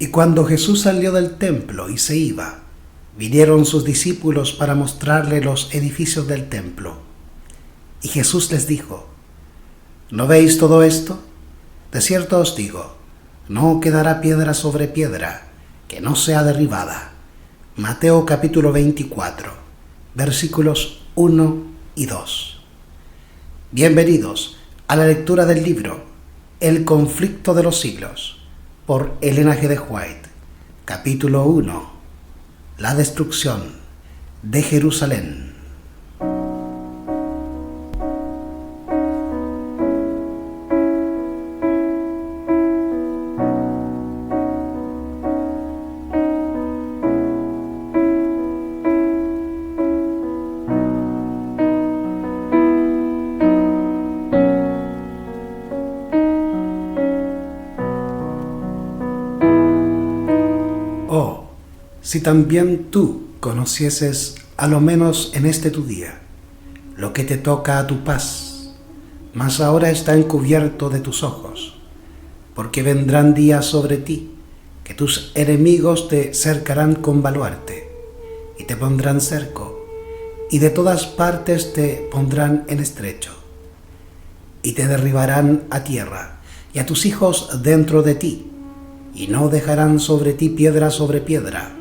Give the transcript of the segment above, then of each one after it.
Y cuando Jesús salió del templo y se iba, vinieron sus discípulos para mostrarle los edificios del templo. Y Jesús les dijo: ¿No veis todo esto? De cierto os digo, no quedará piedra sobre piedra que no sea derribada. Mateo capítulo 24, versículos 1 y 2. Bienvenidos a la lectura del libro El conflicto de los siglos, por Elena G. de White, capítulo 1, la destrucción de Jerusalén. Oh, si también tú conocieses, a lo menos en este tu día, lo que te toca a tu paz, mas ahora está encubierto de tus ojos, porque vendrán días sobre ti, que tus enemigos te cercarán con baluarte, y te pondrán cerco, y de todas partes te pondrán en estrecho, y te derribarán a tierra, y a tus hijos dentro de ti, y no dejarán sobre ti piedra sobre piedra,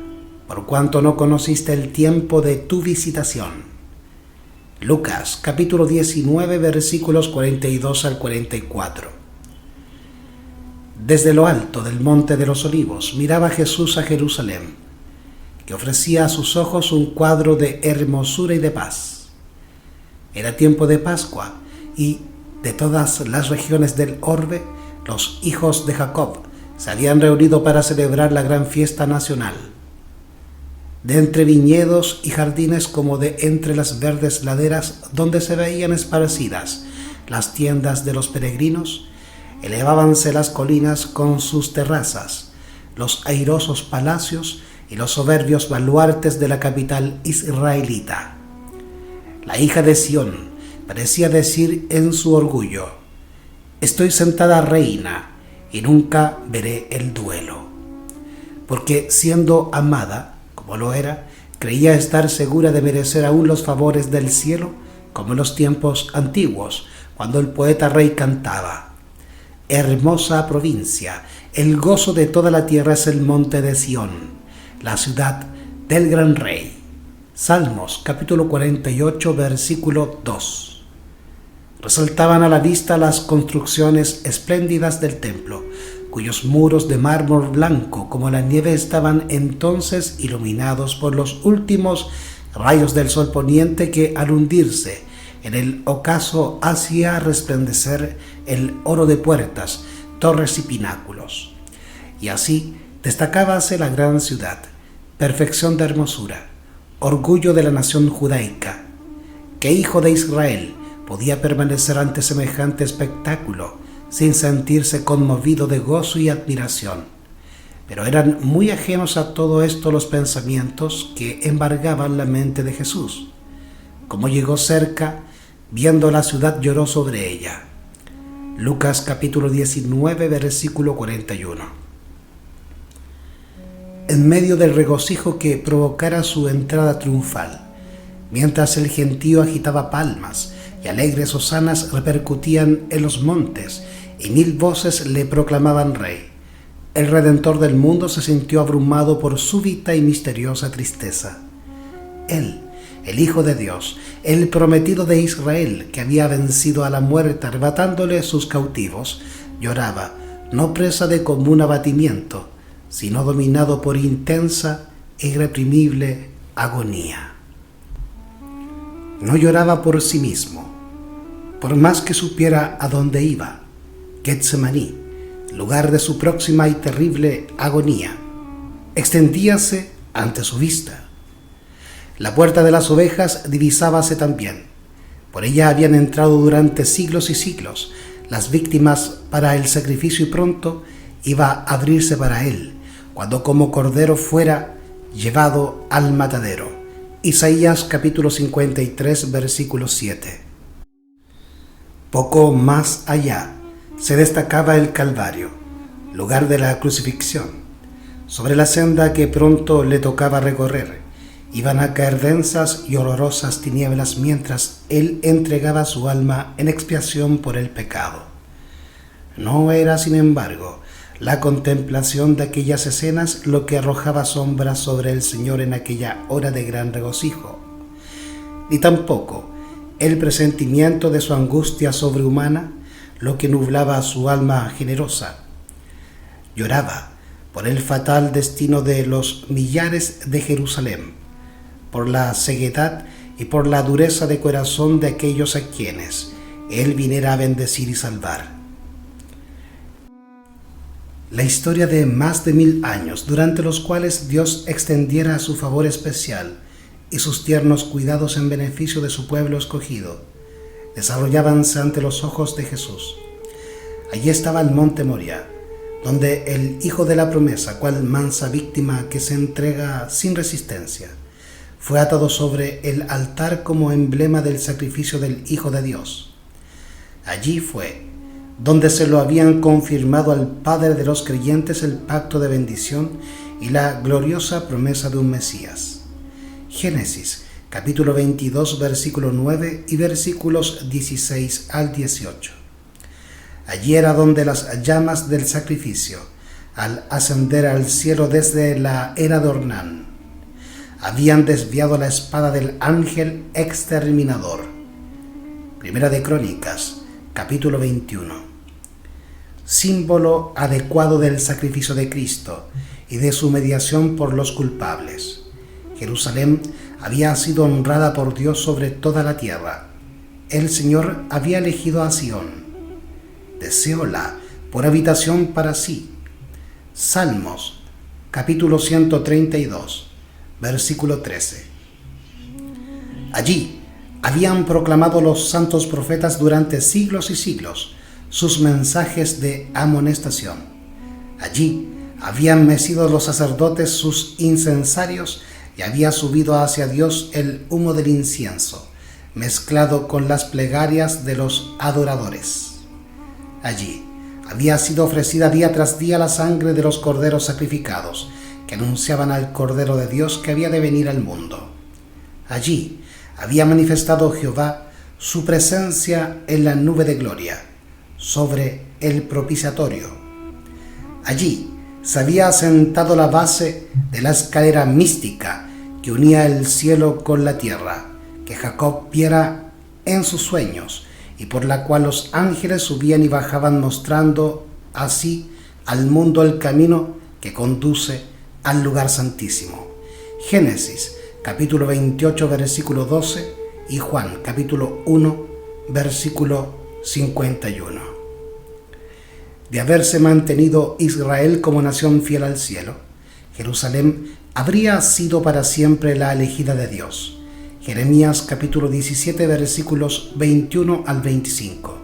por cuanto no conociste el tiempo de tu visitación. Lucas capítulo 19 versículos 42 al 44. Desde lo alto del monte de los Olivos miraba Jesús a Jerusalén, que ofrecía a sus ojos un cuadro de hermosura y de paz. Era tiempo de Pascua, y de todas las regiones del orbe, los hijos de Jacob se habían reunido para celebrar la gran fiesta nacional. De entre viñedos y jardines, como de entre las verdes laderas donde se veían esparcidas las tiendas de los peregrinos, elevábanse las colinas con sus terrazas, los airosos palacios y los soberbios baluartes de la capital israelita. La hija de Sión parecía decir en su orgullo: estoy sentada reina, y nunca veré el duelo. Porque siendo amada, como lo era, creía estar segura de merecer aún los favores del cielo, como en los tiempos antiguos, cuando el poeta rey cantaba: hermosa provincia, el gozo de toda la tierra es el monte de Sión, la ciudad del gran rey. Salmos capítulo 48 versículo 2. Resaltaban a la vista las construcciones espléndidas del templo, cuyos muros de mármol blanco como la nieve estaban entonces iluminados por los últimos rayos del sol poniente que, al hundirse en el ocaso, hacía resplandecer el oro de puertas, torres y pináculos. Y así destacábase la gran ciudad, perfección de hermosura, orgullo de la nación judaica. ¿Qué hijo de Israel podía permanecer ante semejante espectáculo sin sentirse conmovido de gozo y admiración? Pero eran muy ajenos a todo esto los pensamientos que embargaban la mente de Jesús. Como llegó cerca, viendo la ciudad, lloró sobre ella. Lucas capítulo 19 versículo 41. En medio del regocijo que provocara su entrada triunfal, mientras el gentío agitaba palmas y alegres hosanas repercutían en los montes, y 1000 voces le proclamaban rey, el Redentor del mundo se sintió abrumado por súbita y misteriosa tristeza. Él, el Hijo de Dios, el prometido de Israel, que había vencido a la muerte arrebatándole sus cautivos, lloraba, no presa de común abatimiento, sino dominado por intensa e irreprimible agonía. No lloraba por sí mismo, por más que supiera a dónde iba. Getsemaní, lugar de su próxima y terrible agonía, extendíase ante su vista. La puerta de las ovejas divisábase también. Por ella habían entrado durante siglos y siglos las víctimas para el sacrificio, y pronto iba a abrirse para él, cuando como cordero fuera llevado al matadero. Isaías capítulo 53 versículo 7. Poco más allá se destacaba el Calvario, lugar de la crucifixión. Sobre la senda que pronto le tocaba recorrer, iban a caer densas y horrorosas tinieblas mientras él entregaba su alma en expiación por el pecado. No era, sin embargo, la contemplación de aquellas escenas lo que arrojaba sombras sobre el Señor en aquella hora de gran regocijo, ni tampoco el presentimiento de su angustia sobrehumana lo que nublaba su alma generosa. Lloraba por el fatal destino de los millares de Jerusalén, por la ceguedad y por la dureza de corazón de aquellos a quienes él viniera a bendecir y salvar. La historia de más de 1000 años, durante los cuales Dios extendiera su favor especial y sus tiernos cuidados en beneficio de su pueblo escogido, desarrollábanse ante los ojos de Jesús. Allí estaba el monte Moria, donde el Hijo de la promesa, cual mansa víctima que se entrega sin resistencia, fue atado sobre el altar como emblema del sacrificio del Hijo de Dios. Allí fue donde se lo habían confirmado al Padre de los creyentes el pacto de bendición y la gloriosa promesa de un Mesías. Génesis, capítulo 22, versículo 9 y versículos 16 al 18. Allí era donde las llamas del sacrificio, al ascender al cielo desde la era de Ornán, habían desviado la espada del ángel exterminador. Primera de Crónicas, capítulo 21. Símbolo adecuado del sacrificio de Cristo y de su mediación por los culpables. Jerusalén había sido honrada por Dios sobre toda la tierra. El Señor había elegido a Sión. Deseóla por habitación para sí. Salmos, capítulo 132, versículo 13. Allí habían proclamado los santos profetas durante siglos y siglos sus mensajes de amonestación. Allí habían mecido los sacerdotes sus incensarios y había subido hacia Dios el humo del incienso, mezclado con las plegarias de los adoradores. Allí había sido ofrecida día tras día la sangre de los corderos sacrificados, que anunciaban al Cordero de Dios que había de venir al mundo. Allí había manifestado Jehová su presencia en la nube de gloria, sobre el propiciatorio. Allí se había asentado la base de la escalera mística que unía el cielo con la tierra, que Jacob viera en sus sueños, y por la cual los ángeles subían y bajaban, mostrando así al mundo el camino que conduce al lugar santísimo. Génesis, capítulo 28, versículo 12, y Juan, capítulo 1, versículo 51. De haberse mantenido Israel como nación fiel al cielo, Jerusalén habría sido para siempre la elegida de Dios. Jeremías capítulo 17, versículos 21 al 25.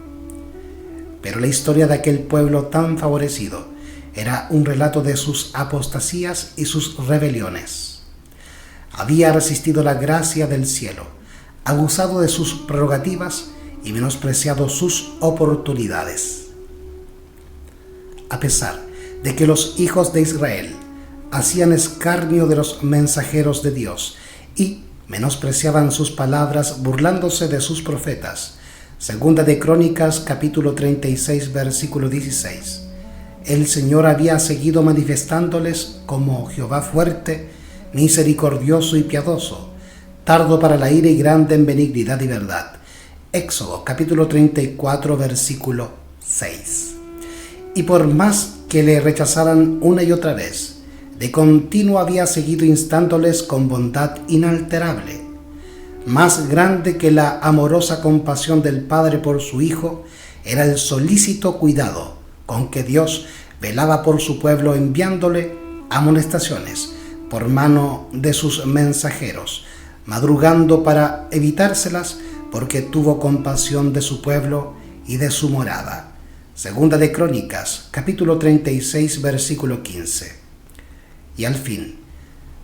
Pero la historia de aquel pueblo tan favorecido era un relato de sus apostasías y sus rebeliones. Había resistido la gracia del cielo, abusado de sus prerrogativas y menospreciado sus oportunidades. A pesar de que los hijos de Israel hacían escarnio de los mensajeros de Dios y menospreciaban sus palabras burlándose de sus profetas, Segunda de Crónicas capítulo 36 versículo 16, el Señor había seguido manifestándoles como Jehová fuerte, misericordioso y piadoso, tardo para la ira y grande en benignidad y verdad. Éxodo capítulo 34 versículo 6. Y por más que le rechazaran una y otra vez, de continuo había seguido instándoles con bondad inalterable. Más grande que la amorosa compasión del Padre por su Hijo, era el solícito cuidado con que Dios velaba por su pueblo, enviándole amonestaciones por mano de sus mensajeros, madrugando para evitárselas, porque tuvo compasión de su pueblo y de su morada. Segunda de Crónicas, capítulo 36, versículo 15. Y al fin,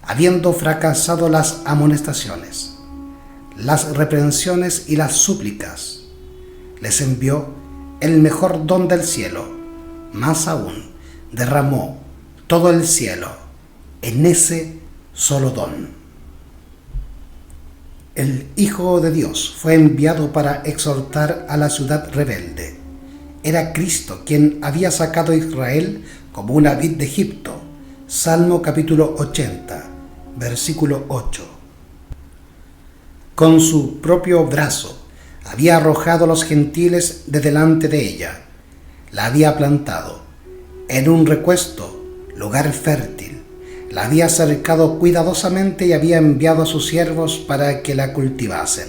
habiendo fracasado las amonestaciones, las reprensiones y las súplicas, les envió el mejor don del cielo, más aún, derramó todo el cielo en ese solo don. El Hijo de Dios fue enviado para exhortar a la ciudad rebelde. Era Cristo quien había sacado a Israel como una vid de Egipto. Salmo capítulo 80, versículo 8. Con su propio brazo había arrojado a los gentiles de delante de ella. La había plantado en un recuesto, lugar fértil. La había cercado cuidadosamente y había enviado a sus siervos para que la cultivasen.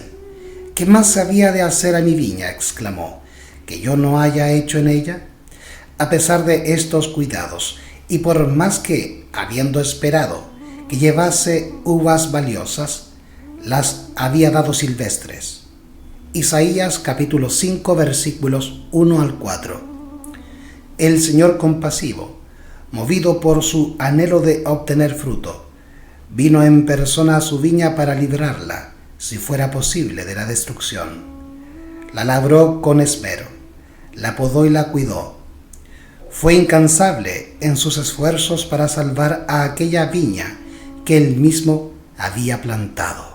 ¿Qué más había de hacer a mi viña?, exclamó, ¿que yo no haya hecho en ella? A pesar de estos cuidados, y por más que, habiendo esperado que llevase uvas valiosas, las había dado silvestres. Isaías capítulo 5 versículos 1 al 4. El Señor compasivo, movido por su anhelo de obtener fruto, vino en persona a su viña para librarla, si fuera posible, de la destrucción. La labró con esmero, la podó y la cuidó. Fue incansable en sus esfuerzos para salvar a aquella viña que él mismo había plantado.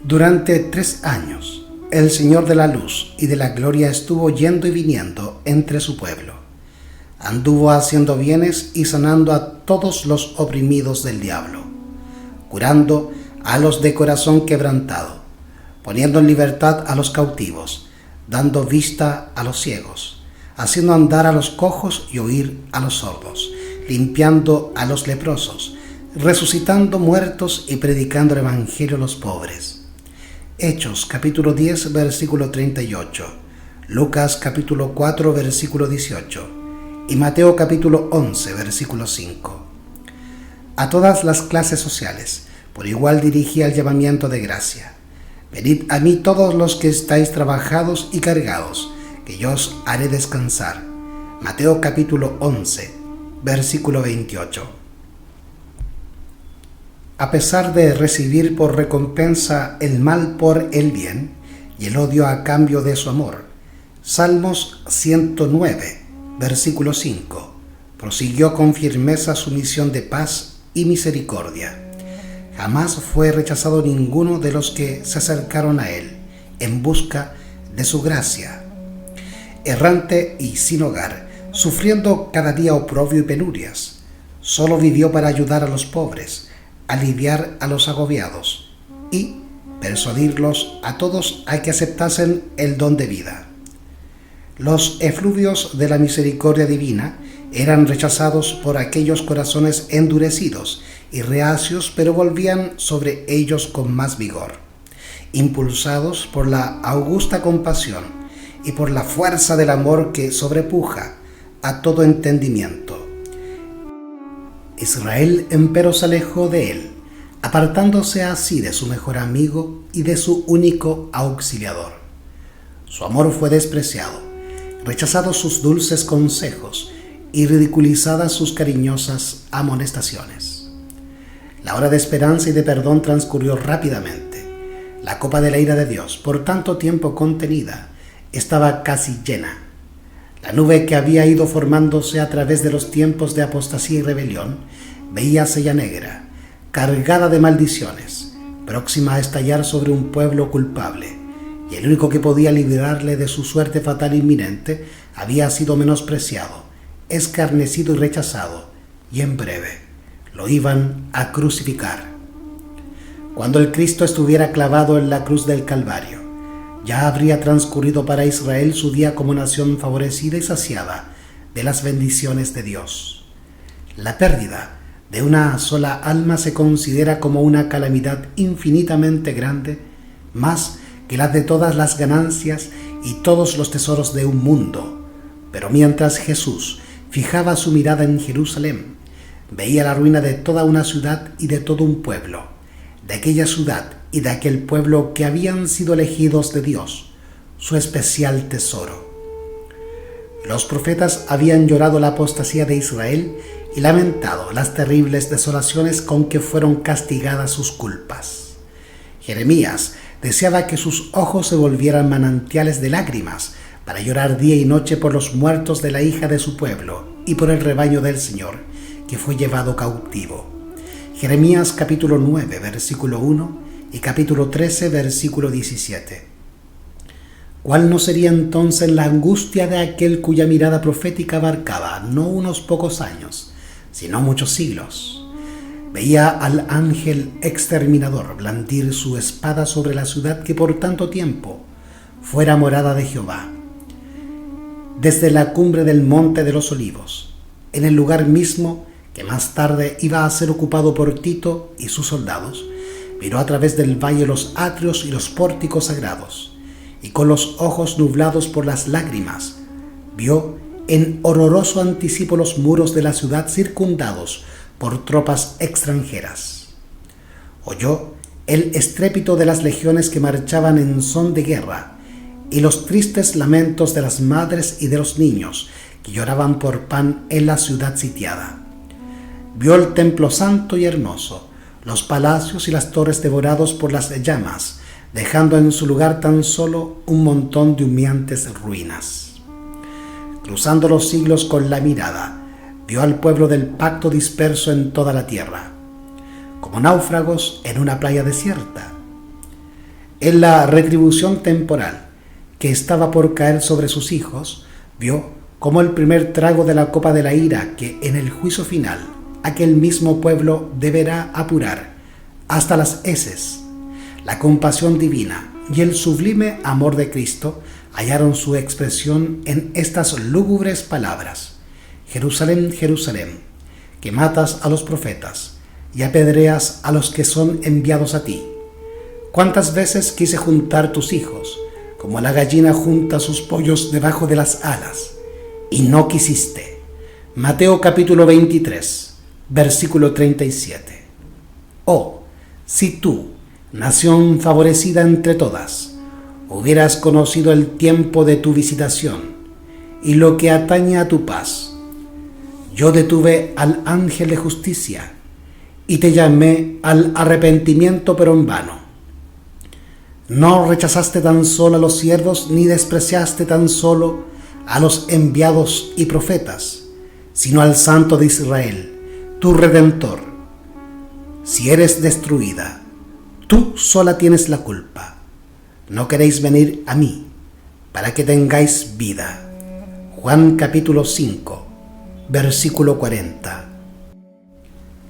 Durante 3 años, el Señor de la luz y de la gloria estuvo yendo y viniendo entre su pueblo. Anduvo haciendo bienes y sanando a todos los oprimidos del diablo, curando a los de corazón quebrantado, poniendo en libertad a los cautivos, dando vista a los ciegos, haciendo andar a los cojos y oír a los sordos, limpiando a los leprosos, resucitando muertos y predicando el evangelio a los pobres. Hechos capítulo 10 versículo 38, Lucas capítulo 4 versículo 18 y Mateo capítulo 11 versículo 5. A todas las clases sociales por igual dirigía el llamamiento de gracia. Venid a mí todos los que estáis trabajados y cargados, que yo os haré descansar. Mateo capítulo 11 versículo 28. A pesar de recibir por recompensa el mal por el bien y el odio a cambio de su amor, Salmos 109, versículo 5, prosiguió con firmeza su misión de paz y misericordia. Jamás fue rechazado ninguno de los que se acercaron a él en busca de su gracia. Errante y sin hogar, sufriendo cada día oprobio y penurias, solo vivió para ayudar a los pobres, aliviar a los agobiados y persuadirlos a todos a que aceptasen el don de vida. Los efluvios de la misericordia divina eran rechazados por aquellos corazones endurecidos y reacios, pero volvían sobre ellos con más vigor, impulsados por la augusta compasión y por la fuerza del amor que sobrepuja a todo entendimiento. Israel empero se alejó de él, apartándose así de su mejor amigo y de su único auxiliador. Su amor fue despreciado, rechazados sus dulces consejos y ridiculizadas sus cariñosas amonestaciones. La hora de esperanza y de perdón transcurrió rápidamente. La copa de la ira de Dios, por tanto tiempo contenida, estaba casi llena. La nube que había ido formándose a través de los tiempos de apostasía y rebelión veíase ya negra, cargada de maldiciones, próxima a estallar sobre un pueblo culpable, y el único que podía librarle de su suerte fatal inminente había sido menospreciado, escarnecido y rechazado, y en breve lo iban a crucificar. Cuando el Cristo estuviera clavado en la cruz del Calvario, ya habría transcurrido para Israel su día como nación favorecida y saciada de las bendiciones de Dios. La pérdida de una sola alma se considera como una calamidad infinitamente grande, más que la de todas las ganancias y todos los tesoros de un mundo, Pero mientras Jesús fijaba su mirada en Jerusalén, veía la ruina de toda una ciudad y de todo un pueblo, de aquella ciudad y de aquel pueblo que habían sido elegidos de Dios, su especial tesoro. Los profetas habían llorado la apostasía de Israel y lamentado las terribles desolaciones con que fueron castigadas sus culpas. Jeremías deseaba que sus ojos se volvieran manantiales de lágrimas para llorar día y noche por los muertos de la hija de su pueblo y por el rebaño del Señor, que fue llevado cautivo. Jeremías capítulo 9, versículo 1 y capítulo 13, versículo 17. ¿Cuál no sería entonces la angustia de aquel cuya mirada profética abarcaba no unos pocos años, sino muchos siglos? Veía al ángel exterminador blandir su espada sobre la ciudad que por tanto tiempo fuera morada de Jehová. Desde la cumbre del monte de los Olivos, en el lugar mismo que más tarde iba a ser ocupado por Tito y sus soldados, miró a través del valle los atrios y los pórticos sagrados, y con los ojos nublados por las lágrimas, vio en horroroso anticipo los muros de la ciudad circundados por tropas extranjeras. Oyó el estrépito de las legiones que marchaban en son de guerra, y los tristes lamentos de las madres y de los niños que lloraban por pan en la ciudad sitiada. Vio el templo santo y hermoso, los palacios y las torres devorados por las llamas, dejando en su lugar tan solo un montón de humeantes ruinas. Cruzando los siglos con la mirada, vio al pueblo del pacto disperso en toda la tierra, como náufragos en una playa desierta. En la retribución temporal que estaba por caer sobre sus hijos, vio como el primer trago de la copa de la ira que en el juicio final aquel mismo pueblo deberá apurar hasta las heces. La compasión divina y el sublime amor de Cristo hallaron su expresión en estas lúgubres palabras: Jerusalén, Jerusalén, que matas a los profetas y apedreas a los que son enviados a ti. ¿Cuántas veces quise juntar tus hijos, como la gallina junta sus pollos debajo de las alas, y no quisiste? Mateo capítulo 23, versículo 37. Oh, si tú, nación favorecida entre todas, hubieras conocido el tiempo de tu visitación y lo que atañe a tu paz. Yo detuve al ángel de justicia y te llamé al arrepentimiento, pero en vano. No rechazaste tan solo a los siervos, ni despreciaste tan solo a los enviados y profetas, sino al Santo de Israel, tu Redentor. Si eres destruida, tú sola tienes la culpa. No queréis venir a mí para que tengáis vida. Juan capítulo 5, versículo 40.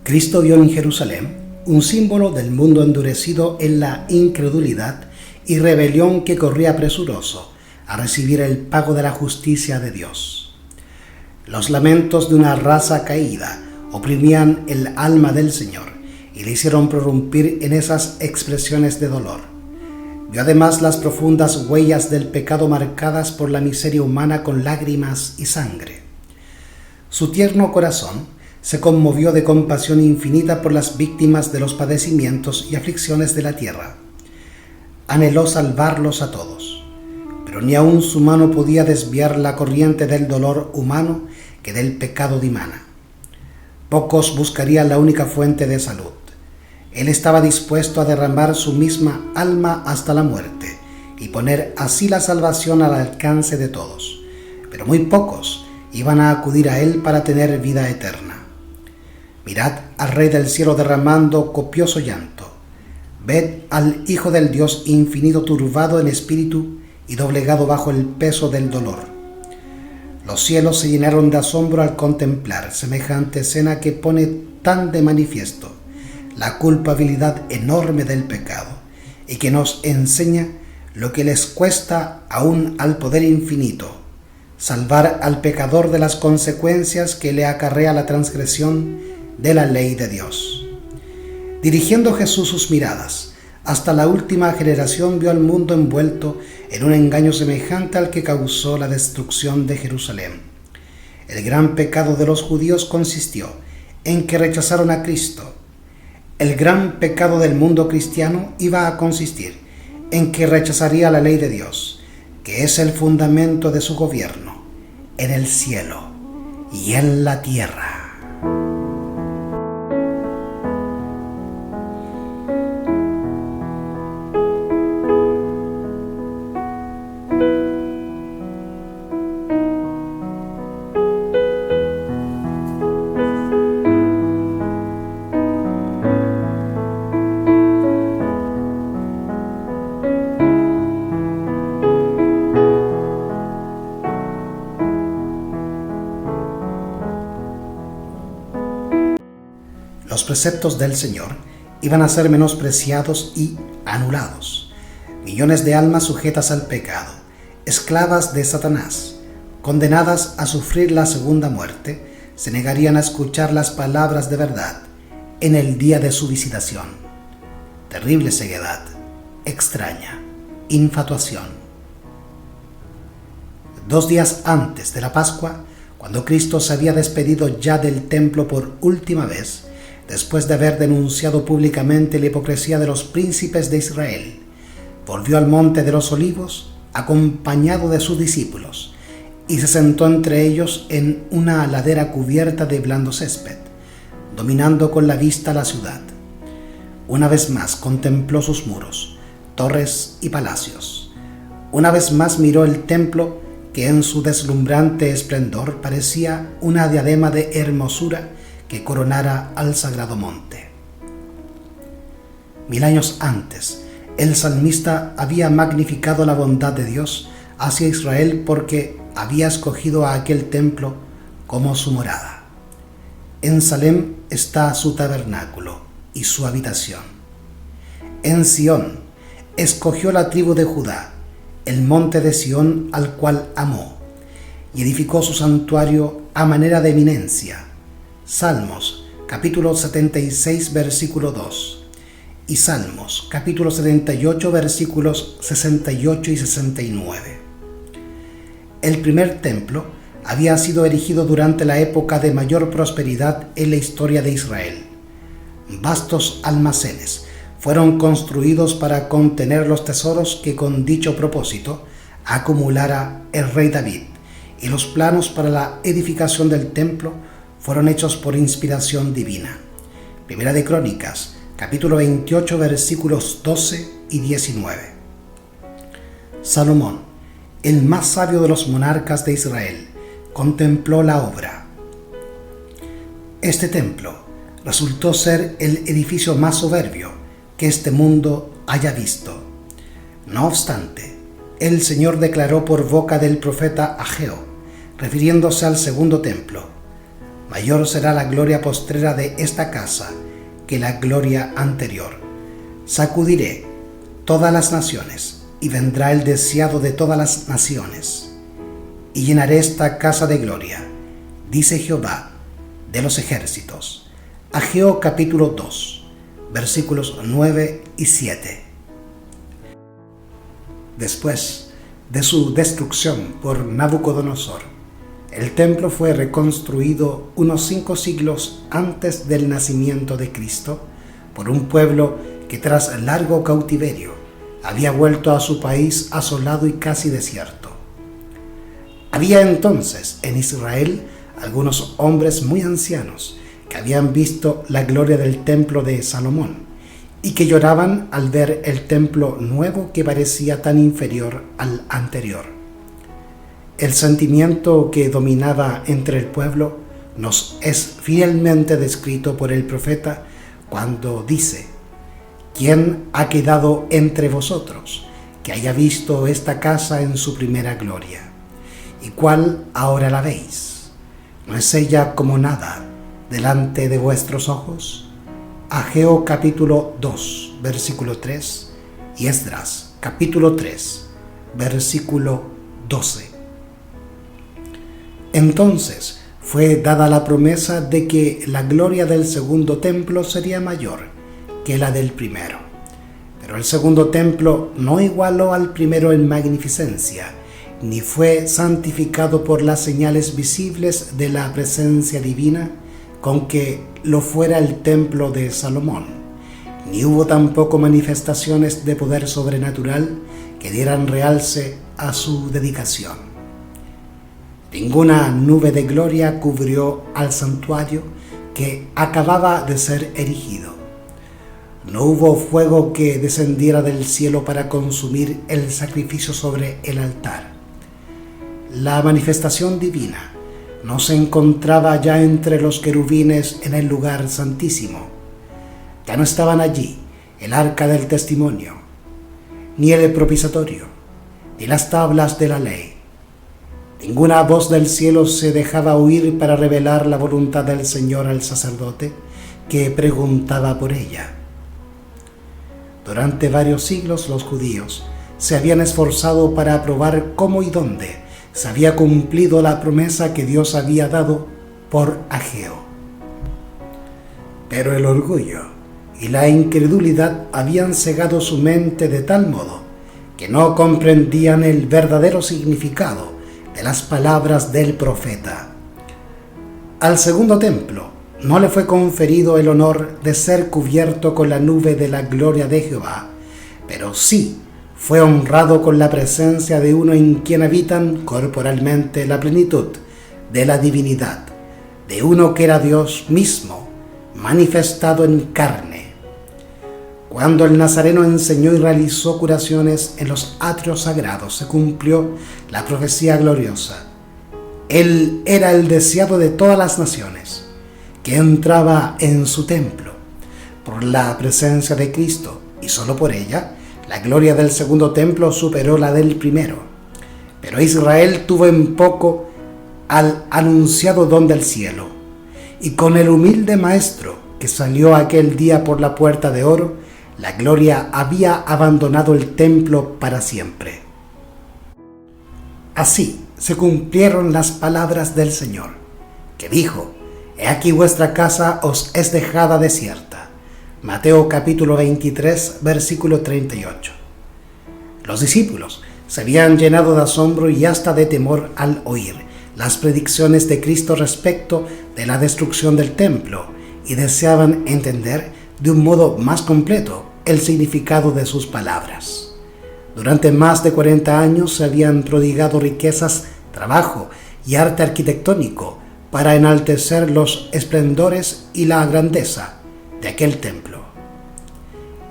Cristo vio en Jerusalén un símbolo del mundo endurecido en la incredulidad y rebelión que corría presuroso a recibir el pago de la justicia de Dios. Los lamentos de una raza caída oprimían el alma del Señor y le hicieron prorrumpir en esas expresiones de dolor. Vio además las profundas huellas del pecado marcadas por la miseria humana con lágrimas y sangre. Su tierno corazón se conmovió de compasión infinita por las víctimas de los padecimientos y aflicciones de la tierra. Anheló salvarlos a todos, pero ni aun su mano podía desviar la corriente del dolor humano que del pecado dimana. Pocos buscarían la única fuente de salud. Él estaba dispuesto a derramar su misma alma hasta la muerte y poner así la salvación al alcance de todos, pero muy pocos iban a acudir a él para tener vida eterna. Mirad al Rey del cielo derramando copioso llanto. Ved al Hijo del Dios infinito turbado en espíritu y doblegado bajo el peso del dolor. Los cielos se llenaron de asombro al contemplar semejante escena que pone tan de manifiesto la culpabilidad enorme del pecado y que nos enseña lo que les cuesta aún al poder infinito salvar al pecador de las consecuencias que le acarrea la transgresión de la ley de Dios. Dirigiendo Jesús sus miradas Hasta la última generación vio al mundo envuelto en un engaño semejante al que causó la destrucción de Jerusalén. El gran pecado de los judíos consistió en que rechazaron a Cristo. El gran pecado del mundo cristiano iba a consistir en que rechazaría la ley de Dios, que es el fundamento de su gobierno, en el cielo y en la tierra. Los preceptos del Señor iban a ser menospreciados y anulados. Millones de almas sujetas al pecado, esclavas de Satanás, condenadas a sufrir la segunda muerte, se negarían a escuchar las palabras de verdad en el día de su visitación. Terrible ceguedad, extraña infatuación. 2 días antes de la Pascua, cuando Cristo se había despedido ya del templo por última vez, después de haber denunciado públicamente la hipocresía de los príncipes de Israel, volvió al monte de los Olivos acompañado de sus discípulos y se sentó entre ellos en una ladera cubierta de blando césped, dominando con la vista la ciudad. Una vez más contempló sus muros, torres y palacios. Una vez más miró el templo que en su deslumbrante esplendor parecía una diadema de hermosura que coronara al sagrado monte. 1000 años antes, el salmista había magnificado la bondad de Dios hacia Israel porque había escogido a aquel templo como su morada. En Salem está su tabernáculo y su habitación. En Sión escogió la tribu de Judá, el monte de Sión al cual amó, y edificó su santuario a manera de eminencia. Salmos, capítulo 76, versículo 2, y Salmos, capítulo 78, versículos 68 y 69. El primer templo había sido erigido durante la época de mayor prosperidad en la historia de Israel. Vastos almacenes fueron construidos para contener los tesoros que con dicho propósito acumulara el rey David, y los planos para la edificación del templo fueron hechos por inspiración divina. Primera de Crónicas, capítulo 28, versículos 12 y 19. Salomón, el más sabio de los monarcas de Israel, contempló la obra. Este templo resultó ser el edificio más soberbio que este mundo haya visto. No obstante, el Señor declaró por boca del profeta Ageo, refiriéndose al segundo templo: mayor será la gloria postrera de esta casa que la gloria anterior. Sacudiré todas las naciones, y vendrá el deseado de todas las naciones, y llenaré esta casa de gloria, dice Jehová de los ejércitos. Ageo capítulo 2, versículos 9 y 7. Después de su destrucción por Nabucodonosor, el templo fue reconstruido unos 5 siglos antes del nacimiento de Cristo por un pueblo que tras largo cautiverio había vuelto a su país asolado y casi desierto. Había entonces en Israel algunos hombres muy ancianos que habían visto la gloria del templo de Salomón y que lloraban al ver el templo nuevo que parecía tan inferior al anterior. El sentimiento que dominaba entre el pueblo nos es fielmente descrito por el profeta cuando dice: ¿quién ha quedado entre vosotros que haya visto esta casa en su primera gloria? ¿Y cuál ahora la veis? ¿No es ella como nada delante de vuestros ojos? Ageo capítulo 2, versículo 3 y Esdras capítulo 3, versículo 12. Entonces fue dada la promesa de que la gloria del segundo templo sería mayor que la del primero. Pero el segundo templo no igualó al primero en magnificencia, ni fue santificado por las señales visibles de la presencia divina con que lo fuera el templo de Salomón, ni hubo tampoco manifestaciones de poder sobrenatural que dieran realce a su dedicación. Ninguna nube de gloria cubrió al santuario que acababa de ser erigido. No hubo fuego que descendiera del cielo para consumir el sacrificio sobre el altar. La manifestación divina no se encontraba ya entre los querubines en el lugar santísimo. Ya no estaban allí el arca del testimonio, ni el propiciatorio, ni las tablas de la ley. Ninguna voz del cielo se dejaba oír para revelar la voluntad del Señor al sacerdote que preguntaba por ella. Durante varios siglos los judíos se habían esforzado para probar cómo y dónde se había cumplido la promesa que Dios había dado por Ageo. Pero el orgullo y la incredulidad habían cegado su mente de tal modo que no comprendían el verdadero significado de las palabras del profeta. Al segundo templo no le fue conferido el honor de ser cubierto con la nube de la gloria de Jehová, pero sí fue honrado con la presencia de uno en quien habitan corporalmente la plenitud de la divinidad, de uno que era Dios mismo, manifestado en carne. Cuando el Nazareno enseñó y realizó curaciones en los atrios sagrados, se cumplió la profecía gloriosa. Él era el deseado de todas las naciones, que entraba en su templo. Por la presencia de Cristo, y solo por ella, la gloria del segundo templo superó la del primero. Pero Israel tuvo en poco al anunciado don del cielo, y con el humilde maestro que salió aquel día por la puerta de oro, la gloria había abandonado el templo para siempre. Así se cumplieron las palabras del Señor, que dijo: He aquí vuestra casa os es dejada desierta. Mateo capítulo 23, versículo 38. Los discípulos se habían llenado de asombro y hasta de temor al oír las predicciones de Cristo respecto de la destrucción del templo y deseaban entender de un modo más completo el significado de sus palabras. Durante más de 40 años se habían prodigado riquezas, trabajo y arte arquitectónico para enaltecer los esplendores y la grandeza de aquel templo.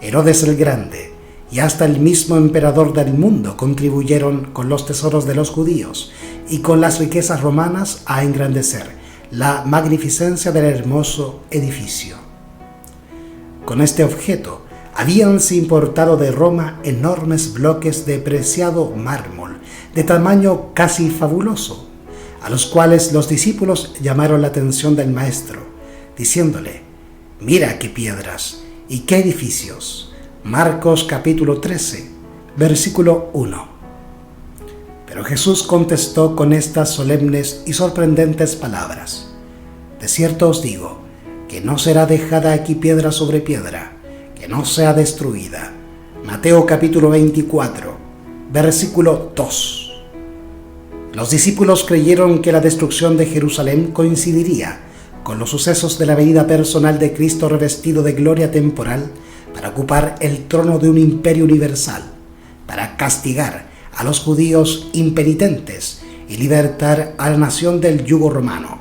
Herodes el Grande y hasta el mismo emperador del mundo contribuyeron con los tesoros de los judíos y con las riquezas romanas a engrandecer la magnificencia del hermoso edificio. Con este objeto habíanse importado de Roma enormes bloques de preciado mármol, de tamaño casi fabuloso, a los cuales los discípulos llamaron la atención del maestro, diciéndole: «Mira qué piedras y qué edificios». Marcos capítulo 13, versículo 1. Pero Jesús contestó con estas solemnes y sorprendentes palabras: «De cierto os digo, que no será dejada aquí piedra sobre piedra, que no sea destruida». Mateo capítulo 24, versículo 2. Los discípulos creyeron que la destrucción de Jerusalén coincidiría con los sucesos de la venida personal de Cristo revestido de gloria temporal para ocupar el trono de un imperio universal, para castigar a los judíos impenitentes y libertar a la nación del yugo romano.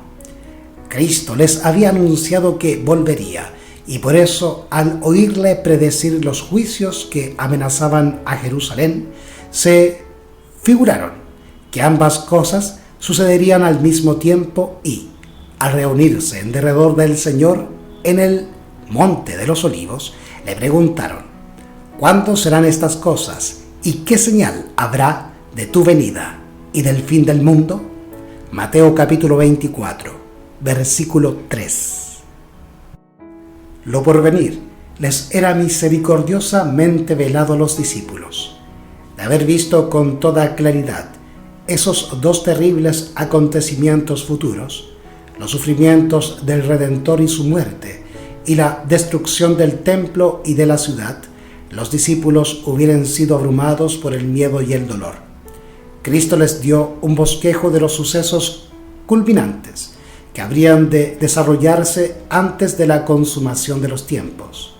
Cristo les había anunciado que volvería, y por eso, al oírle predecir los juicios que amenazaban a Jerusalén, se figuraron que ambas cosas sucederían al mismo tiempo y, al reunirse en derredor del Señor en el Monte de los Olivos, le preguntaron: ¿cuándo serán estas cosas y qué señal habrá de tu venida y del fin del mundo? Mateo capítulo 24, versículo 3. Lo porvenir les era misericordiosamente velado a los discípulos, de haber visto con toda claridad esos dos terribles acontecimientos futuros, los sufrimientos del Redentor y su muerte, y la destrucción del templo y de la ciudad. los discípulos hubieran sido abrumados por el miedo y el dolor. Cristo les dio un bosquejo de los sucesos culminantes que habrían de desarrollarse antes de la consumación de los tiempos.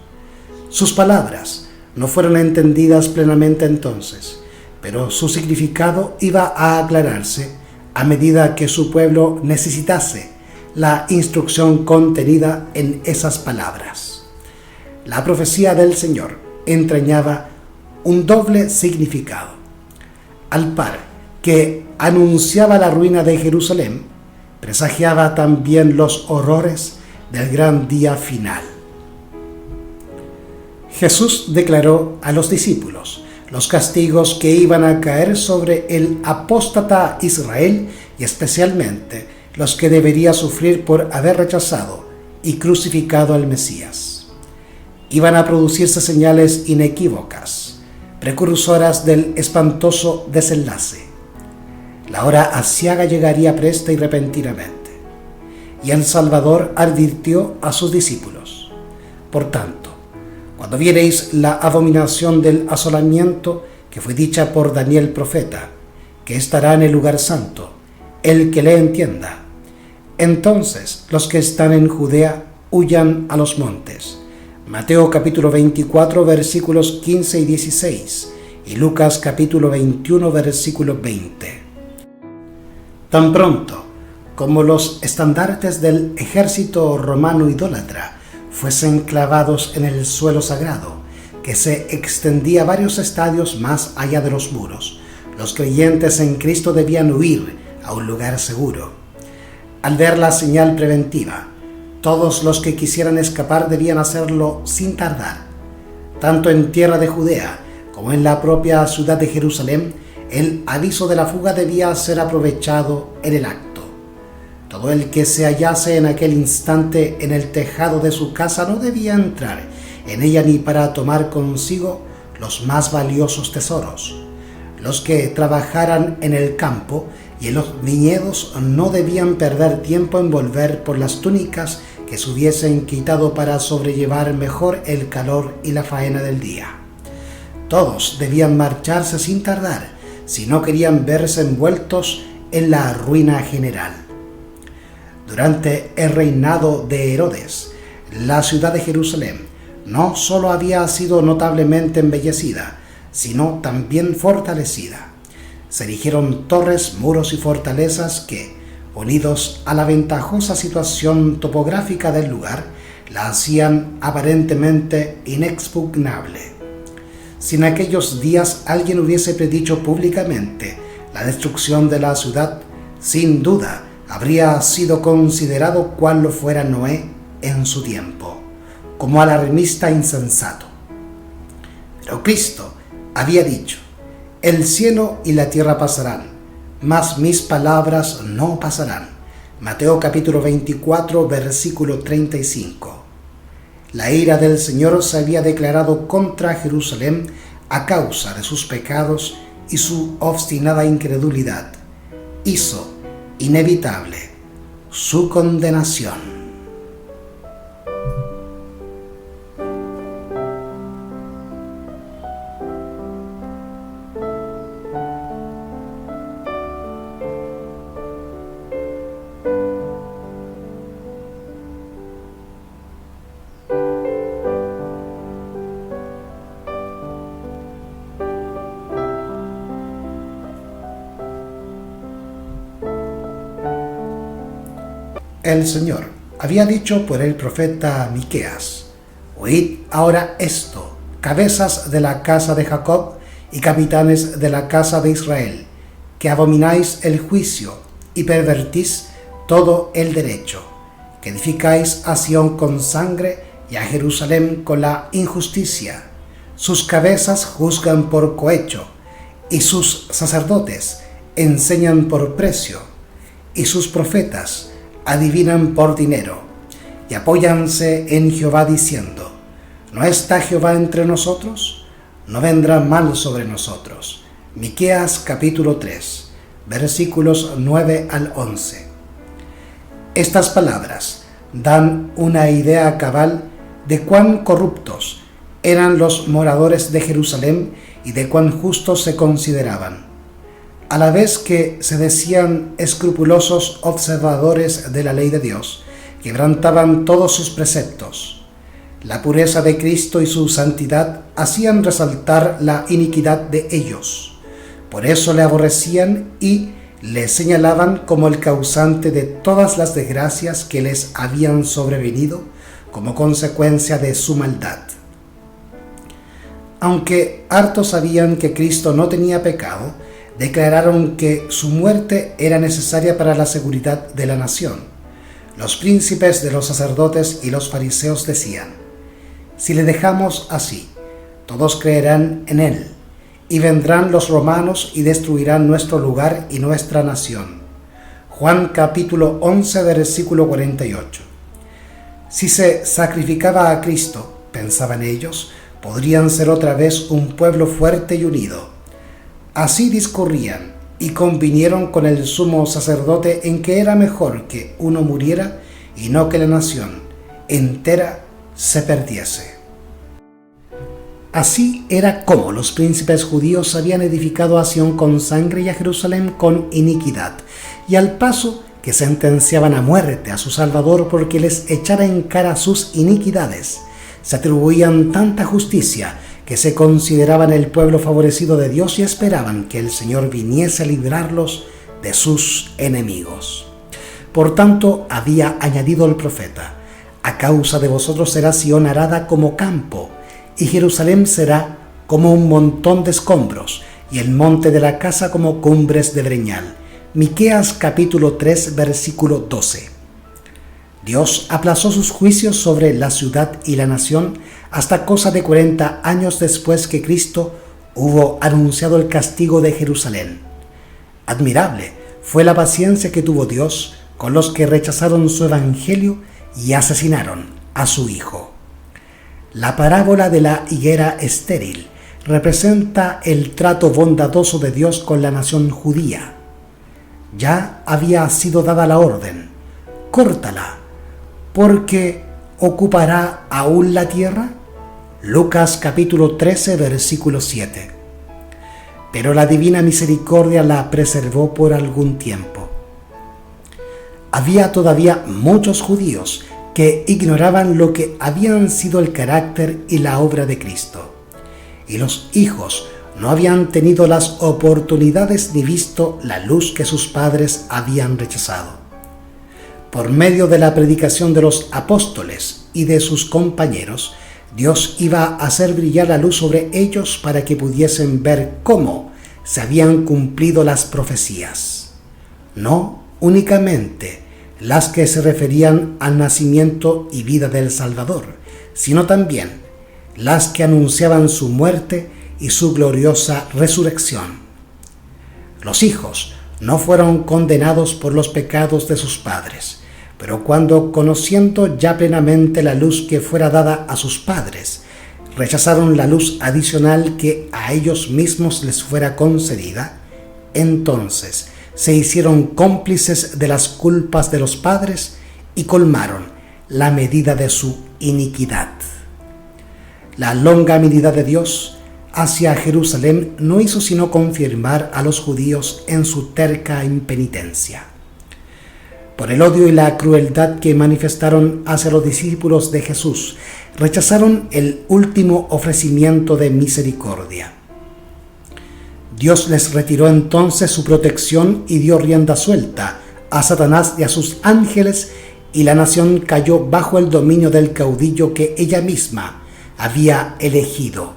Sus palabras no fueron entendidas plenamente entonces, pero su significado iba a aclararse a medida que su pueblo necesitase la instrucción contenida en esas palabras. La profecía del Señor entrañaba un doble significado. Al par que anunciaba la ruina de Jerusalén, presagiaba también los horrores del gran día final. Jesús declaró a los discípulos los castigos que iban a caer sobre el apóstata Israel y especialmente los que debería sufrir por haber rechazado y crucificado al Mesías. Iban a producirse señales inequívocas, precursoras del espantoso desenlace. La hora aciaga llegaría presta y repentinamente. Y el Salvador advirtió a sus discípulos: por tanto, cuando viereis la abominación del asolamiento que fue dicha por Daniel profeta, que estará en el lugar santo, el que le entienda, entonces los que están en Judea huyan a los montes. Mateo capítulo 24 versículos 15 y 16 y Lucas capítulo 21 versículo 20. Tan pronto como los estandartes del ejército romano idólatra fuesen clavados en el suelo sagrado, que se extendía varios estadios más allá de los muros, los creyentes en Cristo debían huir a un lugar seguro. Al ver la señal preventiva, todos los que quisieran escapar debían hacerlo sin tardar. Tanto en tierra de Judea como en la propia ciudad de Jerusalén, el aviso de la fuga debía ser aprovechado en el acto. Todo el que se hallase en aquel instante en el tejado de su casa no debía entrar en ella ni para tomar consigo los más valiosos tesoros. Los que trabajaran en el campo y en los viñedos no debían perder tiempo en volver por las túnicas que se hubiesen quitado para sobrellevar mejor el calor y la faena del día. Todos debían marcharse sin tardar si no querían verse envueltos en la ruina general. Durante el reinado de Herodes, la ciudad de Jerusalén no solo había sido notablemente embellecida, sino también fortalecida. Se erigieron torres, muros y fortalezas que, unidos a la ventajosa situación topográfica del lugar, la hacían aparentemente inexpugnable. Si en aquellos días alguien hubiese predicho públicamente la destrucción de la ciudad, sin duda habría sido considerado cual lo fuera Noé en su tiempo, como alarmista insensato. Pero Cristo había dicho: el cielo y la tierra pasarán, mas mis palabras no pasarán. Mateo capítulo 24 versículo 35. La ira del Señor se había declarado contra Jerusalén a causa de sus pecados y su obstinada incredulidad. Hizo inevitable su condenación. El Señor había dicho por el profeta Miqueas: oíd ahora esto, cabezas de la casa de Jacob y capitanes de la casa de Israel, que abomináis el juicio y pervertís todo el derecho, que edificáis a Sión con sangre y a Jerusalén con la injusticia. Sus cabezas juzgan por cohecho, y sus sacerdotes enseñan por precio, y sus profetas adivinan por dinero, y apóyanse en Jehová diciendo: ¿no está Jehová entre nosotros? ¿No vendrá mal sobre nosotros? Miqueas capítulo 3, versículos 9 al 11. Estas palabras dan una idea cabal de cuán corruptos eran los moradores de Jerusalén y de cuán justos se consideraban, a la vez que se decían escrupulosos observadores de la ley de Dios, quebrantaban todos sus preceptos. La pureza de Cristo y su santidad hacían resaltar la iniquidad de ellos. Por eso le aborrecían y le señalaban como el causante de todas las desgracias que les habían sobrevenido como consecuencia de su maldad. Aunque hartos sabían que Cristo no tenía pecado, declararon que su muerte era necesaria para la seguridad de la nación. Los príncipes de los sacerdotes y los fariseos decían: si le dejamos así, todos creerán en él, y vendrán los romanos y destruirán nuestro lugar y nuestra nación. Juan capítulo 11, versículo 48. Si se sacrificaba a Cristo, pensaban ellos, podrían ser otra vez un pueblo fuerte y unido. Así discurrían y convinieron con el sumo sacerdote en que era mejor que uno muriera y no que la nación entera se perdiese. Así era como los príncipes judíos habían edificado a Sión con sangre y a Jerusalén con iniquidad, y al paso que sentenciaban a muerte a su Salvador porque les echara en cara sus iniquidades, se atribuían tanta justicia que se consideraban el pueblo favorecido de Dios y esperaban que el Señor viniese a librarlos de sus enemigos. Por tanto, había añadido el profeta: a causa de vosotros será Sión arada como campo, y Jerusalén será como un montón de escombros, y el monte de la casa como cumbres de breñal. Miqueas capítulo 3, versículo 12. Dios aplazó sus juicios sobre la ciudad y la nación hasta cosa de 40 años después que Cristo hubo anunciado el castigo de Jerusalén. Admirable fue la paciencia que tuvo Dios con los que rechazaron su evangelio y asesinaron a su Hijo. La parábola de la higuera estéril representa el trato bondadoso de Dios con la nación judía. Ya había sido dada la orden: córtala, porque ocupará aún la tierra. Lucas capítulo 13, versículo 7. Pero la divina misericordia la preservó por algún tiempo. Había todavía muchos judíos que ignoraban lo que habían sido el carácter y la obra de Cristo, y los hijos no habían tenido las oportunidades ni visto la luz que sus padres habían rechazado. Por medio de la predicación de los apóstoles y de sus compañeros, Dios iba a hacer brillar la luz sobre ellos para que pudiesen ver cómo se habían cumplido las profecías. No únicamente las que se referían al nacimiento y vida del Salvador, sino también las que anunciaban su muerte y su gloriosa resurrección. Los hijos no fueron condenados por los pecados de sus padres, pero cuando, conociendo ya plenamente la luz que fuera dada a sus padres, rechazaron la luz adicional que a ellos mismos les fuera concedida, entonces se hicieron cómplices de las culpas de los padres y colmaron la medida de su iniquidad. La longanimidad de Dios hacia Jerusalén no hizo sino confirmar a los judíos en su terca impenitencia. Por el odio y la crueldad que manifestaron hacia los discípulos de Jesús, rechazaron el último ofrecimiento de misericordia. Dios les retiró entonces su protección y dio rienda suelta a Satanás y a sus ángeles, y la nación cayó bajo el dominio del caudillo que ella misma había elegido.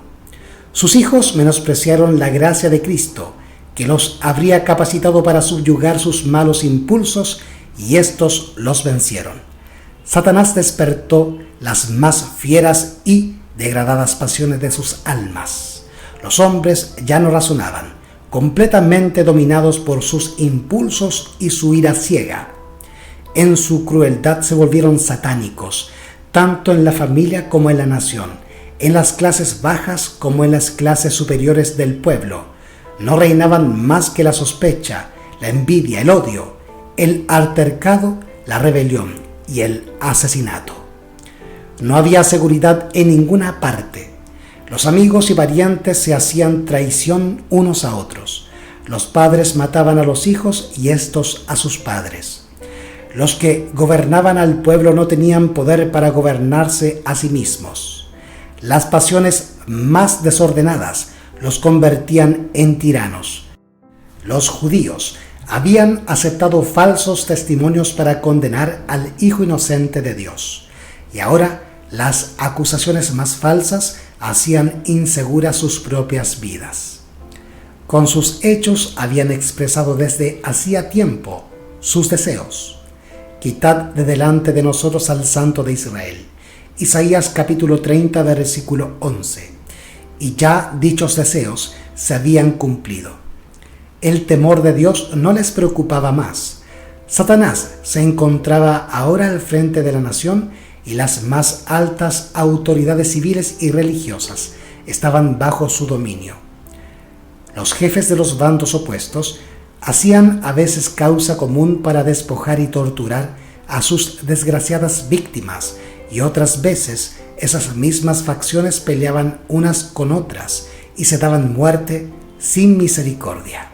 Sus hijos menospreciaron la gracia de Cristo, que los habría capacitado para subyugar sus malos impulsos, y estos los vencieron. Satanás despertó las más fieras y degradadas pasiones de sus almas. Los hombres ya no razonaban, completamente dominados por sus impulsos y su ira ciega. En su crueldad se volvieron satánicos, tanto en la familia como en la nación, en las clases bajas como en las clases superiores del pueblo. No reinaban más que la sospecha, la envidia, el odio, el altercado, la rebelión y el asesinato. No había seguridad en ninguna parte. Los amigos y parientes se hacían traición unos a otros. Los padres mataban a los hijos y estos a sus padres. Los que gobernaban al pueblo no tenían poder para gobernarse a sí mismos. Las pasiones más desordenadas los convertían en tiranos. Los judíos habían aceptado falsos testimonios para condenar al Hijo inocente de Dios. Y ahora las acusaciones más falsas hacían inseguras sus propias vidas. Con sus hechos habían expresado desde hacía tiempo sus deseos. Quitad de delante de nosotros al Santo de Israel. Isaías capítulo 30, versículo 11. Y ya dichos deseos se habían cumplido. El temor de Dios no les preocupaba más. Satanás se encontraba ahora al frente de la nación y las más altas autoridades civiles y religiosas estaban bajo su dominio. Los jefes de los bandos opuestos hacían a veces causa común para despojar y torturar a sus desgraciadas víctimas, y otras veces esas mismas facciones peleaban unas con otras y se daban muerte sin misericordia.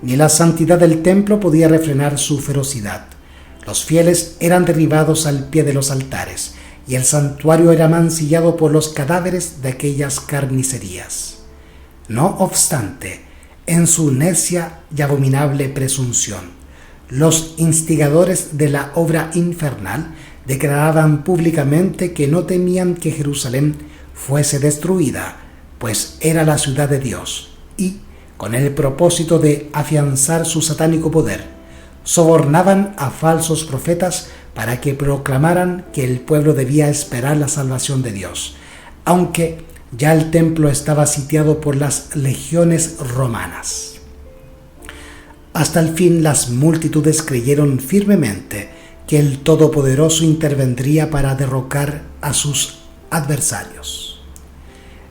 Ni la santidad del templo podía refrenar su ferocidad. Los fieles eran derribados al pie de los altares, y el santuario era mancillado por los cadáveres de aquellas carnicerías. No obstante, en su necia y abominable presunción, los instigadores de la obra infernal declaraban públicamente que no temían que Jerusalén fuese destruida, pues era la ciudad de Dios, y, con el propósito de afianzar su satánico poder, sobornaban a falsos profetas para que proclamaran que el pueblo debía esperar la salvación de Dios, aunque ya el templo estaba sitiado por las legiones romanas. Hasta el fin las multitudes creyeron firmemente que el Todopoderoso intervendría para derrocar a sus adversarios.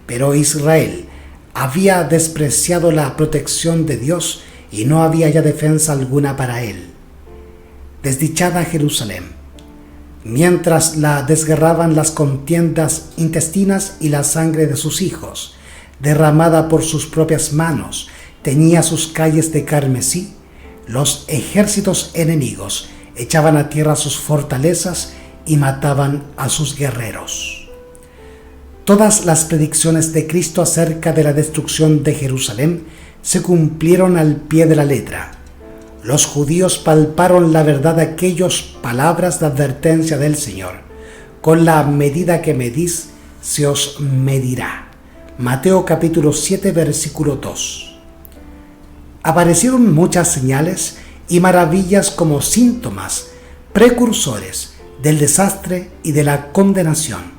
Pero Israel había despreciado la protección de Dios y no había ya defensa alguna para él. Desdichada Jerusalén, mientras la desgarraban las contiendas intestinas y la sangre de sus hijos, derramada por sus propias manos, teñía sus calles de carmesí, los ejércitos enemigos echaban a tierra sus fortalezas y mataban a sus guerreros. Todas las predicciones de Cristo acerca de la destrucción de Jerusalén se cumplieron al pie de la letra. Los judíos palparon la verdad de aquellas palabras de advertencia del Señor. Con la medida que medís, se os medirá. Mateo capítulo 7, versículo 2. Aparecieron muchas señales y maravillas como síntomas precursores del desastre y de la condenación.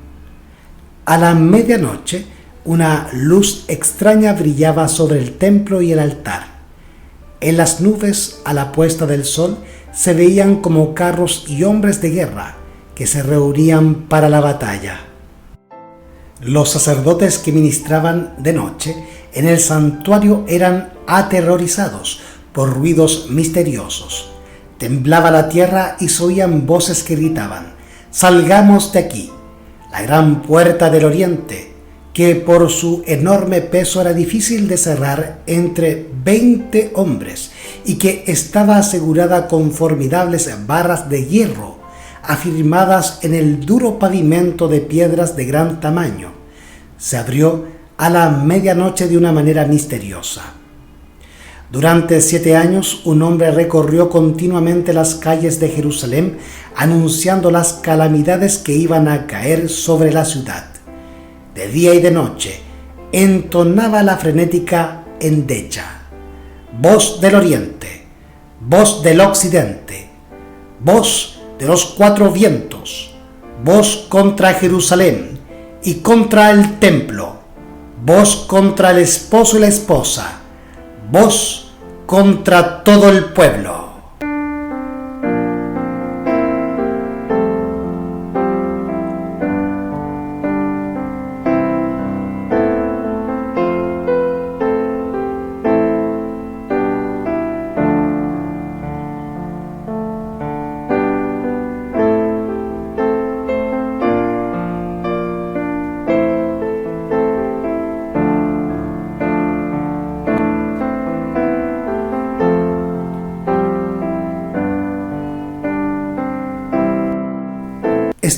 A la medianoche, una luz extraña brillaba sobre el templo y el altar. En las nubes, a la puesta del sol, se veían como carros y hombres de guerra que se reunían para la batalla. Los sacerdotes que ministraban de noche en el santuario eran aterrorizados por ruidos misteriosos. Temblaba la tierra y se oían voces que gritaban: «¡Salgamos de aquí!». La gran puerta del oriente, que por su enorme peso era difícil de cerrar entre 20 hombres y que estaba asegurada con formidables barras de hierro afirmadas en el duro pavimento de piedras de gran tamaño, se abrió a la medianoche de una manera misteriosa. Durante 7 años, un hombre recorrió continuamente las calles de Jerusalén anunciando las calamidades que iban a caer sobre la ciudad. De día y de noche, entonaba la frenética endecha: voz del oriente, voz del occidente, voz de los 4 vientos, voz contra Jerusalén y contra el templo, voz contra el esposo y la esposa, voz contra todo el pueblo.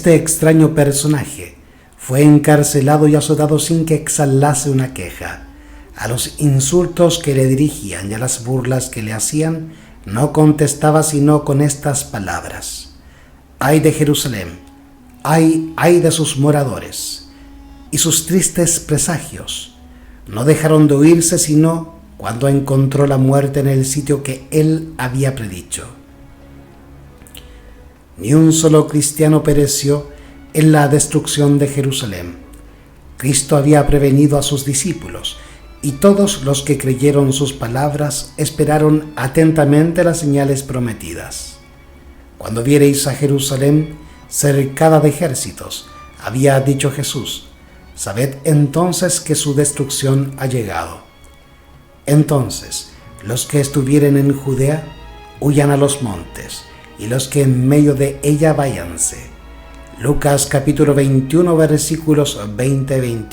Este extraño personaje fue encarcelado y azotado sin que exhalase una queja. A los insultos que le dirigían y a las burlas que le hacían, no contestaba sino con estas palabras: ¡Ay de Jerusalén! ¡Ay de sus moradores! Y sus tristes presagios no dejaron de oírse sino cuando encontró la muerte en el sitio que él había predicho. Ni un solo cristiano pereció en la destrucción de Jerusalén. Cristo había prevenido a sus discípulos, y todos los que creyeron sus palabras esperaron atentamente las señales prometidas. Cuando viereis a Jerusalén cercada de ejércitos, había dicho Jesús, sabed entonces que su destrucción ha llegado. Entonces, los que estuvieren en Judea, huyan a los montes, y los que en medio de ella váyanse. Lucas capítulo 21, versículos 20-21.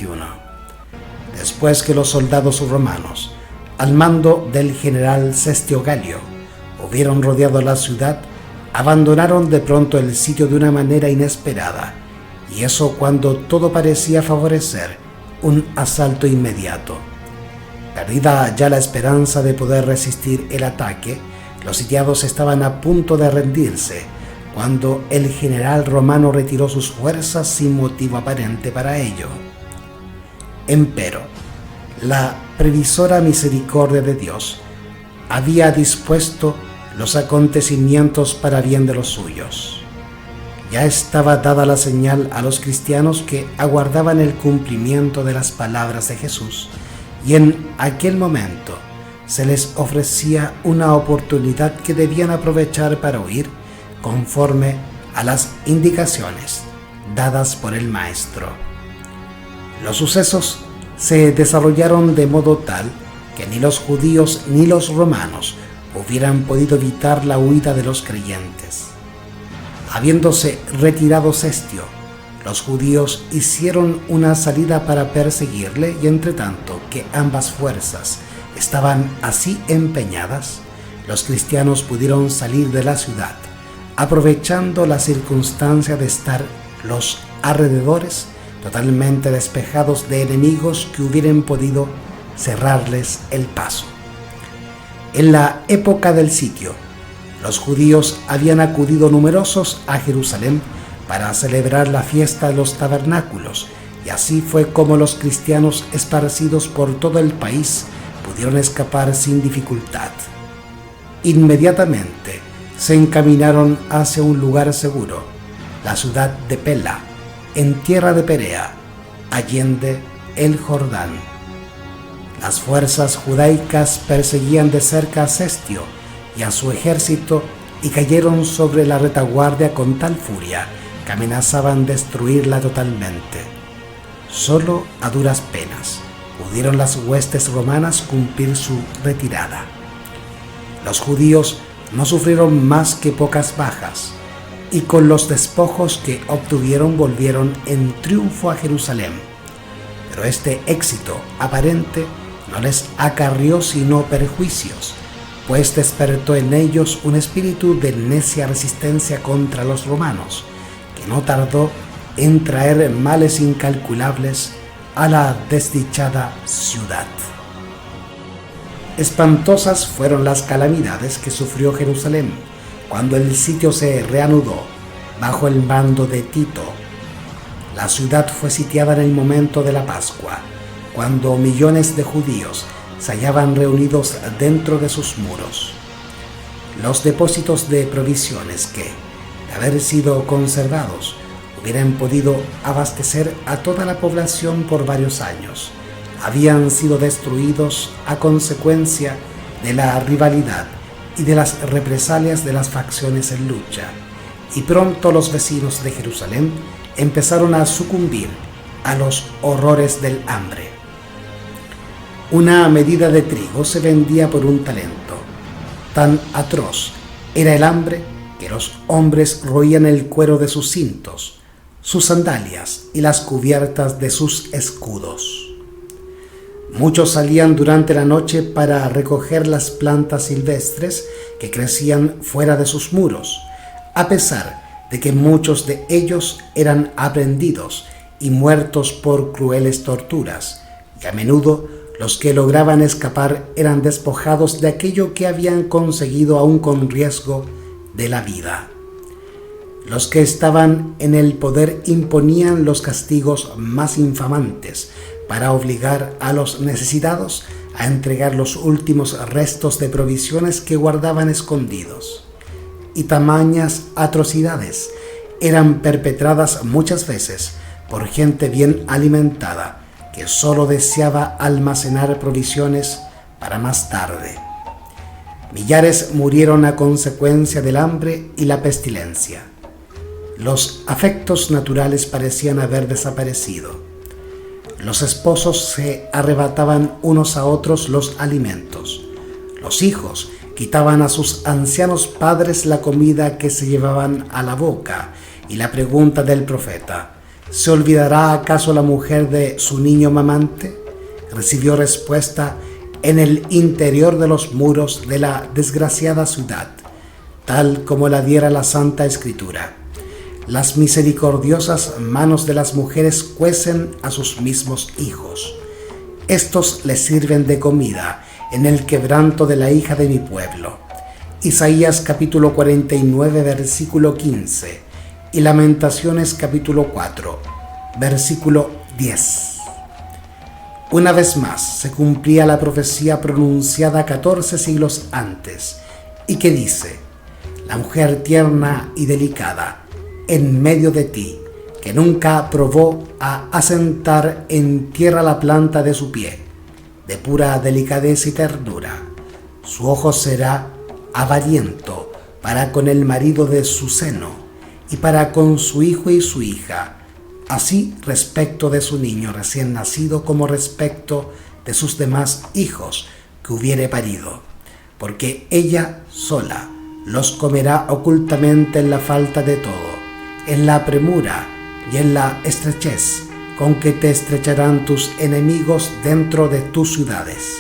Después que los soldados romanos, al mando del general Cestio Galio, hubieron rodeado la ciudad, abandonaron de pronto el sitio de una manera inesperada, y eso cuando todo parecía favorecer un asalto inmediato. Perdida ya la esperanza de poder resistir el ataque, los sitiados estaban a punto de rendirse, cuando el general romano retiró sus fuerzas sin motivo aparente para ello. Empero, la previsora misericordia de Dios había dispuesto los acontecimientos para bien de los suyos. Ya estaba dada la señal a los cristianos que aguardaban el cumplimiento de las palabras de Jesús, y en aquel momento se les ofrecía una oportunidad que debían aprovechar para huir conforme a las indicaciones dadas por el Maestro. Los sucesos se desarrollaron de modo tal que ni los judíos ni los romanos hubieran podido evitar la huida de los creyentes. Habiéndose retirado Cestio, los judíos hicieron una salida para perseguirle, y entre tanto que ambas fuerzas estaban así empeñadas, los cristianos pudieron salir de la ciudad, aprovechando la circunstancia de estar los alrededores totalmente despejados de enemigos que hubieran podido cerrarles el paso. En la época del sitio, los judíos habían acudido numerosos a Jerusalén para celebrar la fiesta de los tabernáculos, y así fue como los cristianos esparcidos por todo el país pudieron escapar sin dificultad. Inmediatamente se encaminaron hacia un lugar seguro, la ciudad de Pela, en tierra de Perea, allende el Jordán. Las fuerzas judaicas perseguían de cerca a Cestio y a su ejército y cayeron sobre la retaguardia con tal furia que amenazaban destruirla totalmente. Solo a duras penas pudieron las huestes romanas cumplir su retirada. Los judíos no sufrieron más que pocas bajas, y con los despojos que obtuvieron volvieron en triunfo a Jerusalén. Pero este éxito aparente no les acarrió sino perjuicios, pues despertó en ellos un espíritu de necia resistencia contra los romanos, que no tardó en traer males incalculables a la desdichada ciudad. Espantosas fueron las calamidades que sufrió Jerusalén cuando el sitio se reanudó bajo el mando de Tito. La ciudad fue sitiada en el momento de la Pascua, cuando millones de judíos se hallaban reunidos dentro de sus muros. Los depósitos de provisiones que, de haber sido conservados, hubieran podido abastecer a toda la población por varios años, habían sido destruidos a consecuencia de la rivalidad y de las represalias de las facciones en lucha, y pronto los vecinos de Jerusalén empezaron a sucumbir a los horrores del hambre. Una medida de trigo se vendía por un talento. Tan atroz era el hambre que los hombres roían el cuero de sus cintos, sus sandalias y las cubiertas de sus escudos. Muchos salían durante la noche para recoger las plantas silvestres que crecían fuera de sus muros, a pesar de que muchos de ellos eran aprehendidos y muertos por crueles torturas, y a menudo los que lograban escapar eran despojados de aquello que habían conseguido aún con riesgo de la vida. Los que estaban en el poder imponían los castigos más infamantes para obligar a los necesitados a entregar los últimos restos de provisiones que guardaban escondidos. Y tamañas atrocidades eran perpetradas muchas veces por gente bien alimentada que solo deseaba almacenar provisiones para más tarde. Millares murieron a consecuencia del hambre y la pestilencia. Los afectos naturales parecían haber desaparecido. Los esposos se arrebataban unos a otros los alimentos. Los hijos quitaban a sus ancianos padres la comida que se llevaban a la boca, y la pregunta del profeta, ¿se olvidará acaso la mujer de su niño mamante?, recibió respuesta en el interior de los muros de la desgraciada ciudad, tal como la diera la Santa Escritura. Las misericordiosas manos de las mujeres cuecen a sus mismos hijos. Estos les sirven de comida en el quebranto de la hija de mi pueblo. Isaías capítulo 49, versículo 15 y Lamentaciones capítulo 4, versículo 10. Una vez más se cumplía la profecía pronunciada 14 siglos antes y que dice: la mujer tierna y delicada en medio de ti, que nunca probó a asentar en tierra la planta de su pie, de pura delicadeza y ternura. Su ojo será avariento para con el marido de su seno y para con su hijo y su hija, así respecto de su niño recién nacido como respecto de sus demás hijos que hubiere parido, porque ella sola los comerá ocultamente en la falta de todo, en la premura y en la estrechez con que te estrecharán tus enemigos dentro de tus ciudades.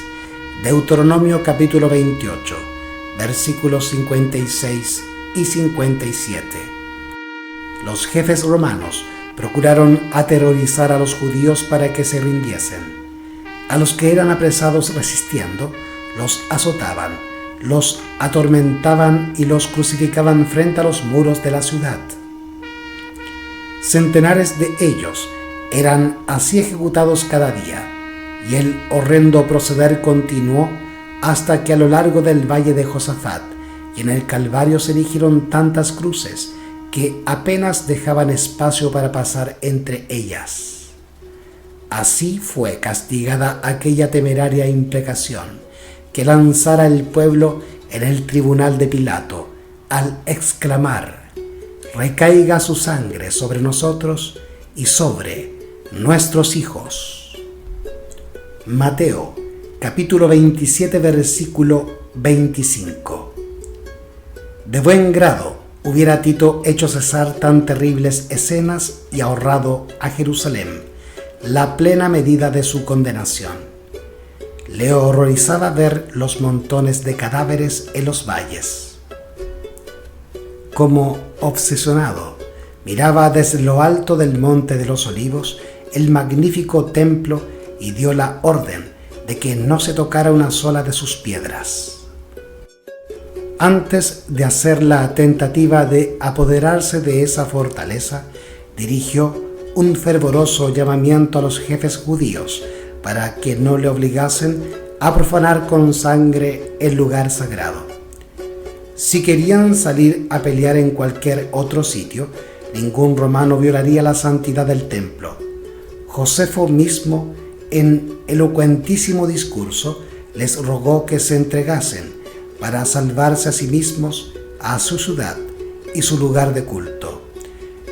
Deuteronomio capítulo 28, versículos 56 y 57. Los jefes romanos procuraron aterrorizar a los judíos para que se rindiesen. A los que eran apresados resistiendo, los azotaban, los atormentaban y los crucificaban frente a los muros de la ciudad. Centenares de ellos eran así ejecutados cada día, y el horrendo proceder continuó hasta que a lo largo del valle de Josafat y en el Calvario se erigieron tantas cruces que apenas dejaban espacio para pasar entre ellas. Así fue castigada aquella temeraria imprecación que lanzara el pueblo en el tribunal de Pilato al exclamar: recaiga su sangre sobre nosotros y sobre nuestros hijos. Mateo capítulo 27, versículo 25. De buen grado hubiera Tito hecho cesar tan terribles escenas y ahorrado a Jerusalén la plena medida de su condenación. Le horrorizaba ver los montones de cadáveres en los valles. Como obsesionado, miraba desde lo alto del Monte de los Olivos el magnífico templo y dio la orden de que no se tocara una sola de sus piedras. Antes de hacer la tentativa de apoderarse de esa fortaleza, dirigió un fervoroso llamamiento a los jefes judíos para que no le obligasen a profanar con sangre el lugar sagrado. Si querían salir a pelear en cualquier otro sitio, ningún romano violaría la santidad del templo. Josefo mismo, en elocuentísimo discurso, les rogó que se entregasen para salvarse a sí mismos, a su ciudad y su lugar de culto.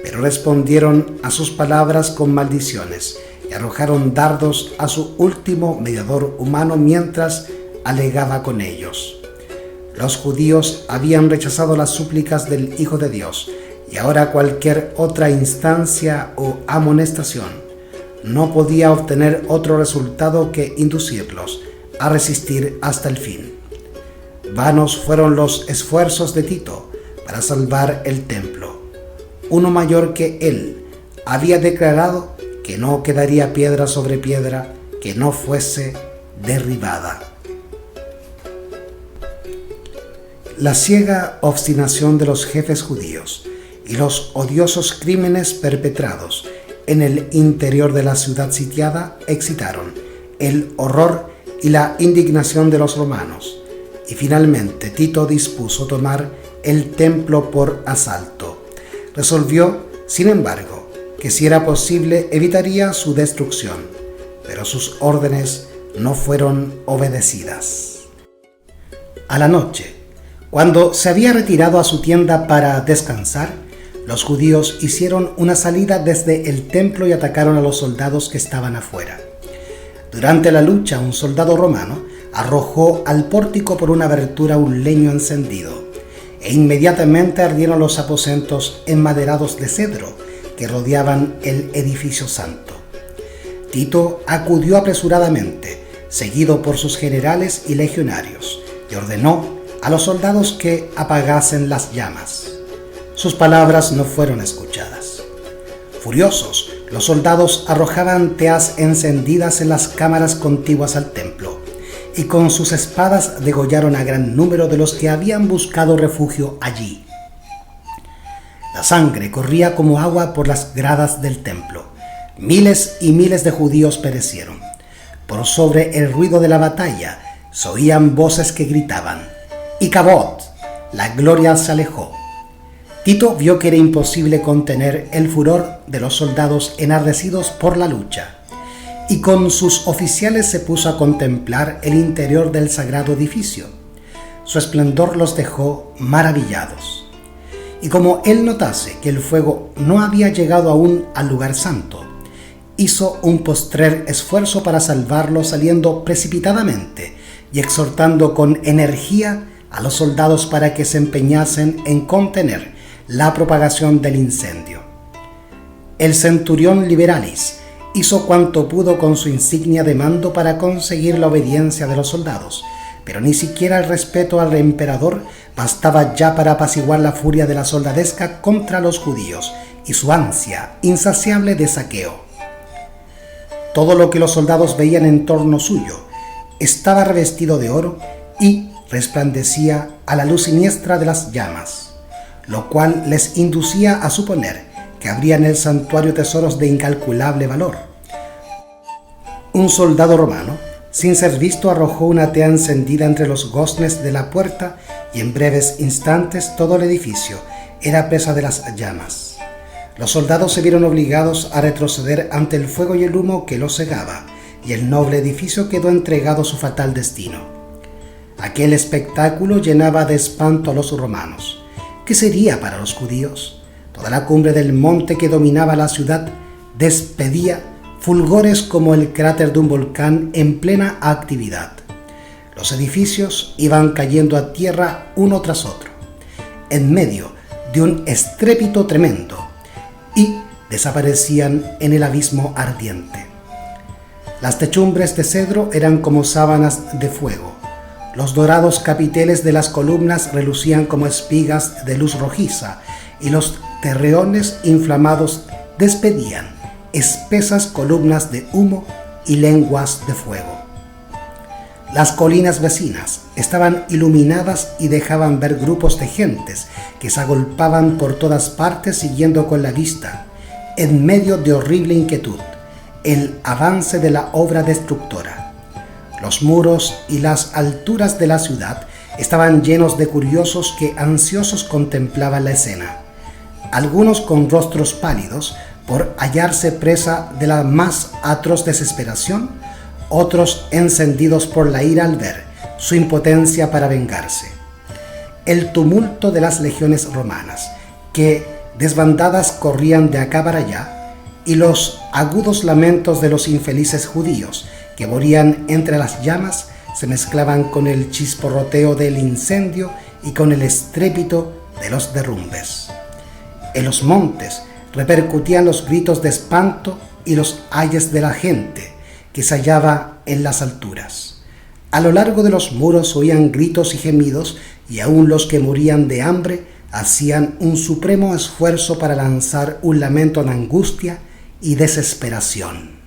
Pero respondieron a sus palabras con maldiciones y arrojaron dardos a su último mediador humano mientras alegaba con ellos. Los judíos habían rechazado las súplicas del Hijo de Dios, y ahora cualquier otra instancia o amonestación no podía obtener otro resultado que inducirlos a resistir hasta el fin. Vanos fueron los esfuerzos de Tito para salvar el templo. uno mayor que él, había declarado que no quedaría piedra sobre piedra que no fuese derribada. La ciega obstinación de los jefes judíos y los odiosos crímenes perpetrados en el interior de la ciudad sitiada excitaron el horror y la indignación de los romanos, y finalmente Tito dispuso tomar el templo por asalto. Resolvió, sin embargo, que si era posible evitaría su destrucción, pero sus órdenes no fueron obedecidas. A la noche, cuando se había retirado a su tienda para descansar, los judíos hicieron una salida desde el templo y atacaron a los soldados que estaban afuera. Durante la lucha, un soldado romano arrojó al pórtico por una abertura un leño encendido, e inmediatamente ardieron los aposentos enmaderados de cedro que rodeaban el edificio santo. Tito acudió apresuradamente, seguido por sus generales y legionarios, y ordenó a los soldados que apagasen las llamas. Sus palabras no fueron escuchadas. Furiosos, los soldados arrojaban teas encendidas en las cámaras contiguas al templo, y con sus espadas degollaron a gran número de los que habían buscado refugio allí. La sangre corría como agua por las gradas del templo. Miles y miles de judíos perecieron. Por sobre el ruido de la batalla se oían voces que gritaban: ¡Icabod! La gloria se alejó. Tito vio que era imposible contener el furor de los soldados enardecidos por la lucha, y con sus oficiales se puso a contemplar el interior del sagrado edificio. Su esplendor los dejó maravillados. Y como él notase que el fuego no había llegado aún al lugar santo, hizo un postrer esfuerzo para salvarlo, saliendo precipitadamente y exhortando con energía a los soldados para que se empeñasen en contener la propagación del incendio. El centurión Liberalis hizo cuanto pudo con su insignia de mando para conseguir la obediencia de los soldados, pero ni siquiera el respeto al emperador bastaba ya para apaciguar la furia de la soldadesca contra los judíos y su ansia insaciable de saqueo. Todo lo que los soldados veían en torno suyo estaba revestido de oro y resplandecía a la luz siniestra de las llamas, lo cual les inducía a suponer que habría en el santuario tesoros de incalculable valor. Un soldado romano, sin ser visto, arrojó una tea encendida entre los goznes de la puerta y en breves instantes todo el edificio era presa de las llamas. Los soldados se vieron obligados a retroceder ante el fuego y el humo que los cegaba, y el noble edificio quedó entregado a su fatal destino. Aquel espectáculo llenaba de espanto a los romanos. ¿Qué sería para los judíos? Toda la cumbre del monte que dominaba la ciudad despedía fulgores como el cráter de un volcán en plena actividad. Los edificios iban cayendo a tierra uno tras otro, en medio de un estrépito tremendo, y desaparecían en el abismo ardiente. Las techumbres de cedro eran como sábanas de fuego. Los dorados capiteles de las columnas relucían como espigas de luz rojiza, y los terreones inflamados despedían espesas columnas de humo y lenguas de fuego. Las colinas vecinas estaban iluminadas y dejaban ver grupos de gentes que se agolpaban por todas partes siguiendo con la vista, en medio de horrible inquietud, el avance de la obra destructora. Los muros y las alturas de la ciudad estaban llenos de curiosos que ansiosos contemplaban la escena, algunos con rostros pálidos por hallarse presa de la más atroz desesperación, otros encendidos por la ira al ver su impotencia para vengarse. El tumulto de las legiones romanas, que desbandadas corrían de acá para allá, y los agudos lamentos de los infelices judíos que morían entre las llamas se mezclaban con el chisporroteo del incendio y con el estrépito de los derrumbes. En los montes repercutían los gritos de espanto y los ayes de la gente que se hallaba en las alturas. A lo largo de los muros oían gritos y gemidos, y aún los que morían de hambre hacían un supremo esfuerzo para lanzar un lamento de angustia y desesperación.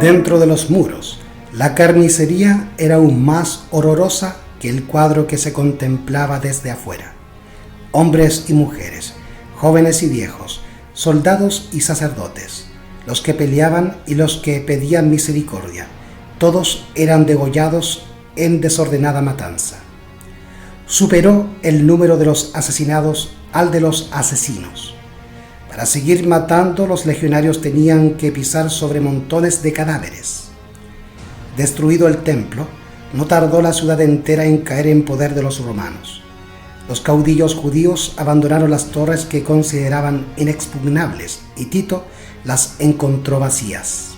Dentro de los muros, la carnicería era aún más horrorosa que el cuadro que se contemplaba desde afuera. Hombres y mujeres, jóvenes y viejos, soldados y sacerdotes, los que peleaban y los que pedían misericordia, todos eran degollados en desordenada matanza. Superó el número de los asesinados al de los asesinos. Para seguir matando, los legionarios tenían que pisar sobre montones de cadáveres. Destruido el templo, no tardó la ciudad entera en caer en poder de los romanos. Los caudillos judíos abandonaron las torres que consideraban inexpugnables y Tito las encontró vacías.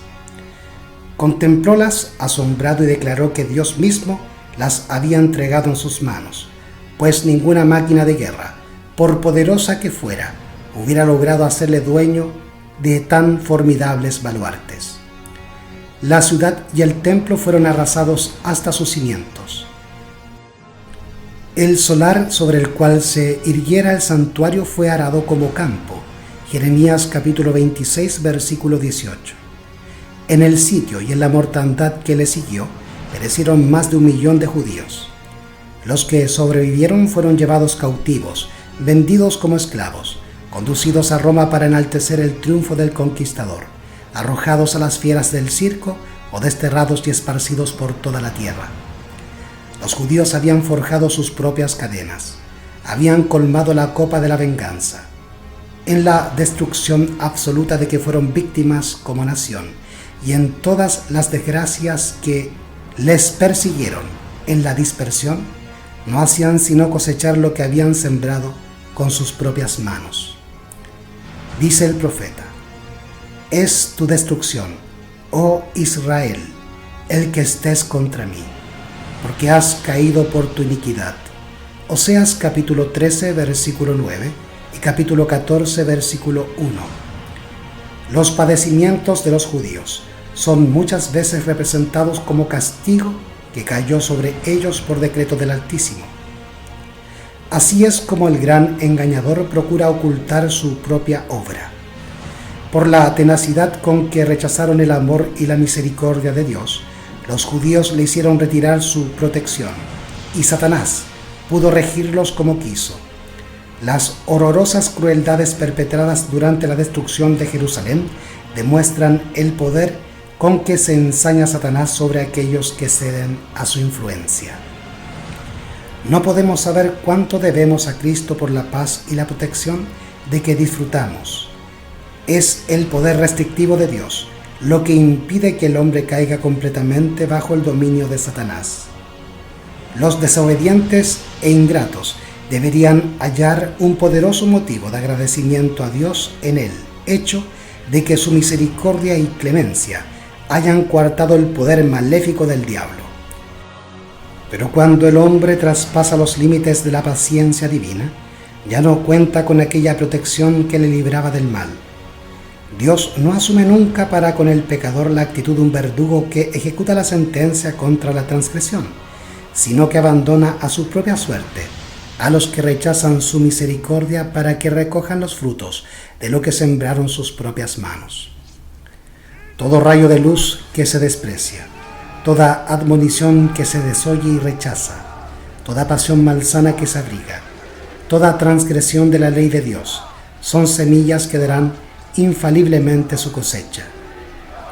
Contemplólas asombrado y declaró que Dios mismo las había entregado en sus manos, pues ninguna máquina de guerra, por poderosa que fuera, hubiera logrado hacerle dueño de tan formidables baluartes. La ciudad y el templo fueron arrasados hasta sus cimientos. El solar sobre el cual se irguiera el santuario fue arado como campo. Jeremías capítulo 26, versículo 18. En el sitio y en la mortandad que le siguió, perecieron más de 1 millón de judíos. Los que sobrevivieron fueron llevados cautivos, vendidos como esclavos, conducidos a Roma para enaltecer el triunfo del conquistador, arrojados a las fieras del circo o desterrados y esparcidos por toda la tierra. Los judíos habían forjado sus propias cadenas, habían colmado la copa de la venganza. En la destrucción absoluta de que fueron víctimas como nación y en todas las desgracias que les persiguieron en la dispersión, no hacían sino cosechar lo que habían sembrado con sus propias manos. Dice el profeta: es tu destrucción, oh Israel, el que estés contra mí, porque has caído por tu iniquidad. Oseas capítulo 13, versículo 9 y capítulo 14, versículo 1. Los padecimientos de los judíos son muchas veces representados como castigo que cayó sobre ellos por decreto del Altísimo. Así es como el gran engañador procura ocultar su propia obra. Por la tenacidad con que rechazaron el amor y la misericordia de Dios, los judíos le hicieron retirar su protección, y Satanás pudo regirlos como quiso. Las horrorosas crueldades perpetradas durante la destrucción de Jerusalén demuestran el poder con que se ensaña Satanás sobre aquellos que ceden a su influencia. No podemos saber cuánto debemos a Cristo por la paz y la protección de que disfrutamos. Es el poder restrictivo de Dios lo que impide que el hombre caiga completamente bajo el dominio de Satanás. Los desobedientes e ingratos deberían hallar un poderoso motivo de agradecimiento a Dios en el hecho de que su misericordia y clemencia hayan coartado el poder maléfico del diablo. Pero cuando el hombre traspasa los límites de la paciencia divina, ya no cuenta con aquella protección que le libraba del mal. Dios no asume nunca para con el pecador la actitud de un verdugo que ejecuta la sentencia contra la transgresión, sino que abandona a su propia suerte a los que rechazan su misericordia para que recojan los frutos de lo que sembraron sus propias manos. Todo rayo de luz que se desprecia, toda admonición que se desoye y rechaza, toda pasión malsana que se abriga, toda transgresión de la ley de Dios, son semillas que darán infaliblemente su cosecha.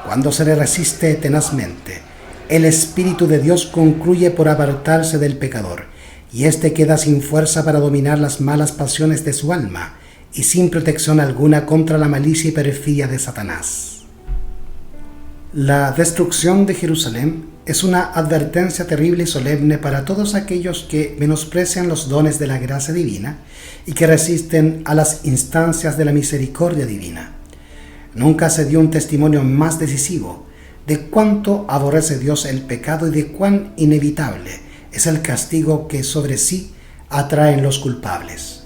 Cuando se le resiste tenazmente, el Espíritu de Dios concluye por apartarse del pecador, y éste queda sin fuerza para dominar las malas pasiones de su alma y sin protección alguna contra la malicia y perfidia de Satanás. La destrucción de Jerusalén es una advertencia terrible y solemne para todos aquellos que menosprecian los dones de la gracia divina y que resisten a las instancias de la misericordia divina. Nunca se dio un testimonio más decisivo de cuánto aborrece Dios el pecado y de cuán inevitable es el castigo que sobre sí atraen los culpables.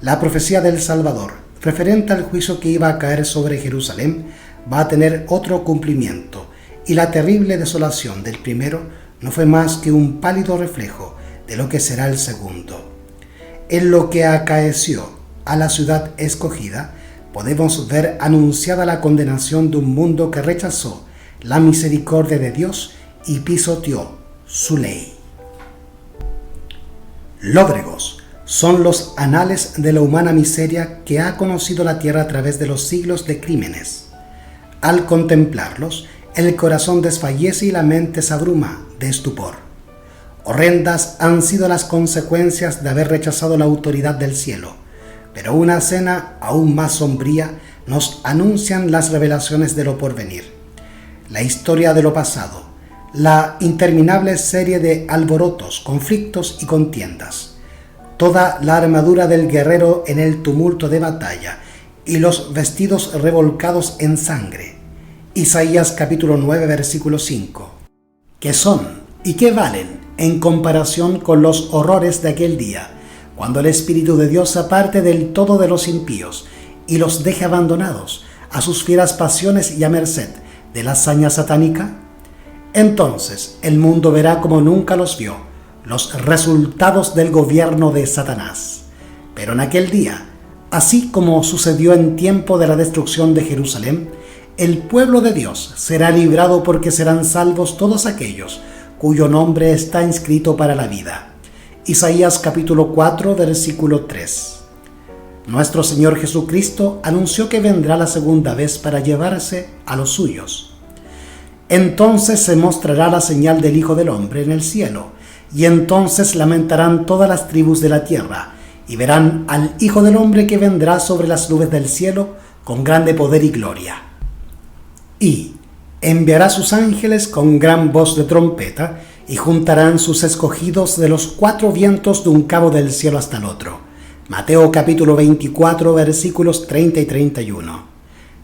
La profecía del Salvador, referente al juicio que iba a caer sobre Jerusalén, va a tener otro cumplimiento, y la terrible desolación del primero no fue más que un pálido reflejo de lo que será el segundo. En lo que acaeció a la ciudad escogida, podemos ver anunciada la condenación de un mundo que rechazó la misericordia de Dios y pisoteó su ley. Lóbregos son los anales de la humana miseria que ha conocido la tierra a través de los siglos de crímenes. Al contemplarlos, el corazón desfallece y la mente se abruma de estupor. Horrendas han sido las consecuencias de haber rechazado la autoridad del cielo, pero una escena aún más sombría nos anuncian las revelaciones de lo porvenir. La historia de lo pasado, la interminable serie de alborotos, conflictos y contiendas, toda la armadura del guerrero en el tumulto de batalla y los vestidos revolcados en sangre. Isaías capítulo 9 versículo 5. ¿Qué son y qué valen en comparación con los horrores de aquel día, cuando el Espíritu de Dios se aparte del todo de los impíos y los deje abandonados a sus fieras pasiones y a merced de la hazaña satánica? Entonces el mundo verá como nunca los vio los resultados del gobierno de Satanás. Pero en aquel día, así como sucedió en tiempo de la destrucción de Jerusalén, el pueblo de Dios será librado porque serán salvos todos aquellos cuyo nombre está inscrito para la vida. Isaías capítulo 4 versículo 3. Nuestro Señor Jesucristo anunció que vendrá la segunda vez para llevarse a los suyos. Entonces se mostrará la señal del Hijo del Hombre en el cielo, y entonces lamentarán todas las tribus de la tierra, y verán al Hijo del Hombre que vendrá sobre las nubes del cielo con grande poder y gloria. Y enviará sus ángeles con gran voz de trompeta, y juntarán sus escogidos de los cuatro vientos de un cabo del cielo hasta el otro. Mateo capítulo 24 versículos 30 y 31.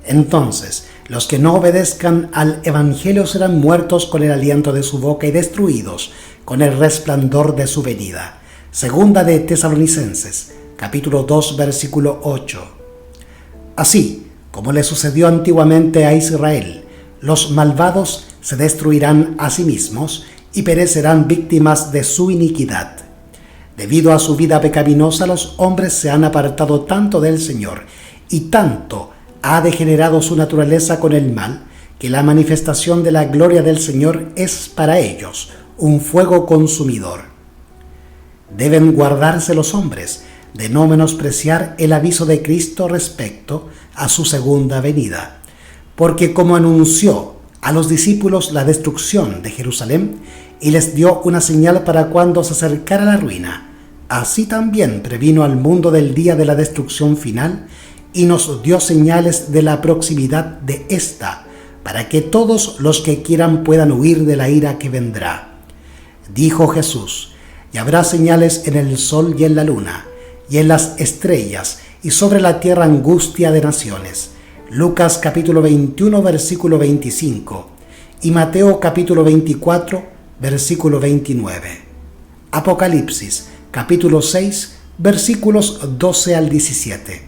Entonces, los que no obedezcan al Evangelio serán muertos con el aliento de su boca y destruidos con el resplandor de su venida. Segunda de Tesalonicenses, capítulo 2, versículo 8. Así como le sucedió antiguamente a Israel, los malvados se destruirán a sí mismos y perecerán víctimas de su iniquidad. Debido a su vida pecaminosa, los hombres se han apartado tanto del Señor y tanto ha degenerado su naturaleza con el mal, que la manifestación de la gloria del Señor es para ellos un fuego consumidor. Deben guardarse los hombres de no menospreciar el aviso de Cristo respecto a su segunda venida, porque como anunció a los discípulos la destrucción de Jerusalén y les dio una señal para cuando se acercara la ruina, así también previno al mundo del día de la destrucción final y nos dio señales de la proximidad de esta, para que todos los que quieran puedan huir de la ira que vendrá. Dijo Jesús: y habrá señales en el sol y en la luna, y en las estrellas, y sobre la tierra angustia de naciones. Lucas capítulo 21 versículo 25 y Mateo capítulo 24 versículo 29. Apocalipsis capítulo 6 versículos 12 al 17.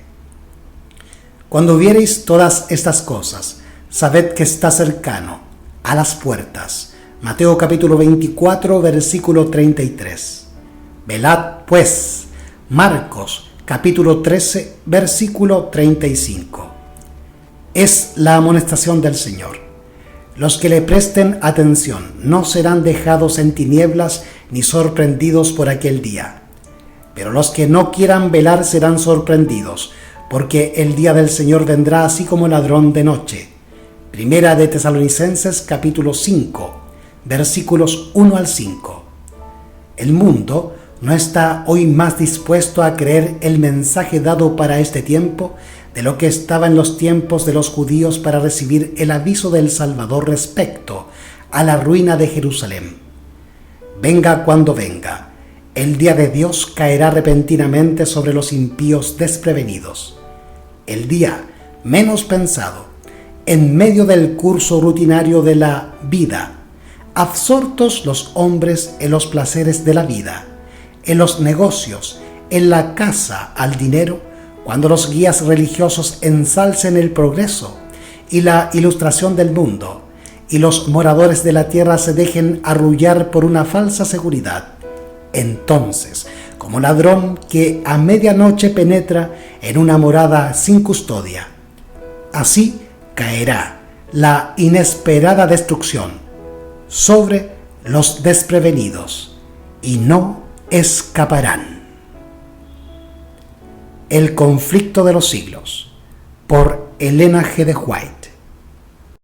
Cuando viereis todas estas cosas, sabed que está cercano, a las puertas. Mateo capítulo 24 versículo 33. Velad pues. Marcos capítulo 13 versículo 35. Es la amonestación del Señor. Los que le presten atención no serán dejados en tinieblas ni sorprendidos por aquel día. Pero los que no quieran velar serán sorprendidos, porque el día del Señor vendrá así como ladrón de noche. Primera de Tesalonicenses capítulo 5, versículos 1 al 5. El mundo no está hoy más dispuesto a creer el mensaje dado para este tiempo de lo que estaba en los tiempos de los judíos para recibir el aviso del Salvador respecto a la ruina de Jerusalén. Venga cuando venga, el día de Dios caerá repentinamente sobre los impíos desprevenidos. El día menos pensado, en medio del curso rutinario de la vida, absortos los hombres en los placeres de la vida, en los negocios, en la caza al dinero, cuando los guías religiosos ensalcen el progreso y la ilustración del mundo, y los moradores de la tierra se dejen arrullar por una falsa seguridad, entonces, como ladrón que a medianoche penetra en una morada sin custodia, así caerá la inesperada destrucción sobre los desprevenidos y no escaparán. El conflicto de los siglos, por Elena G. de White.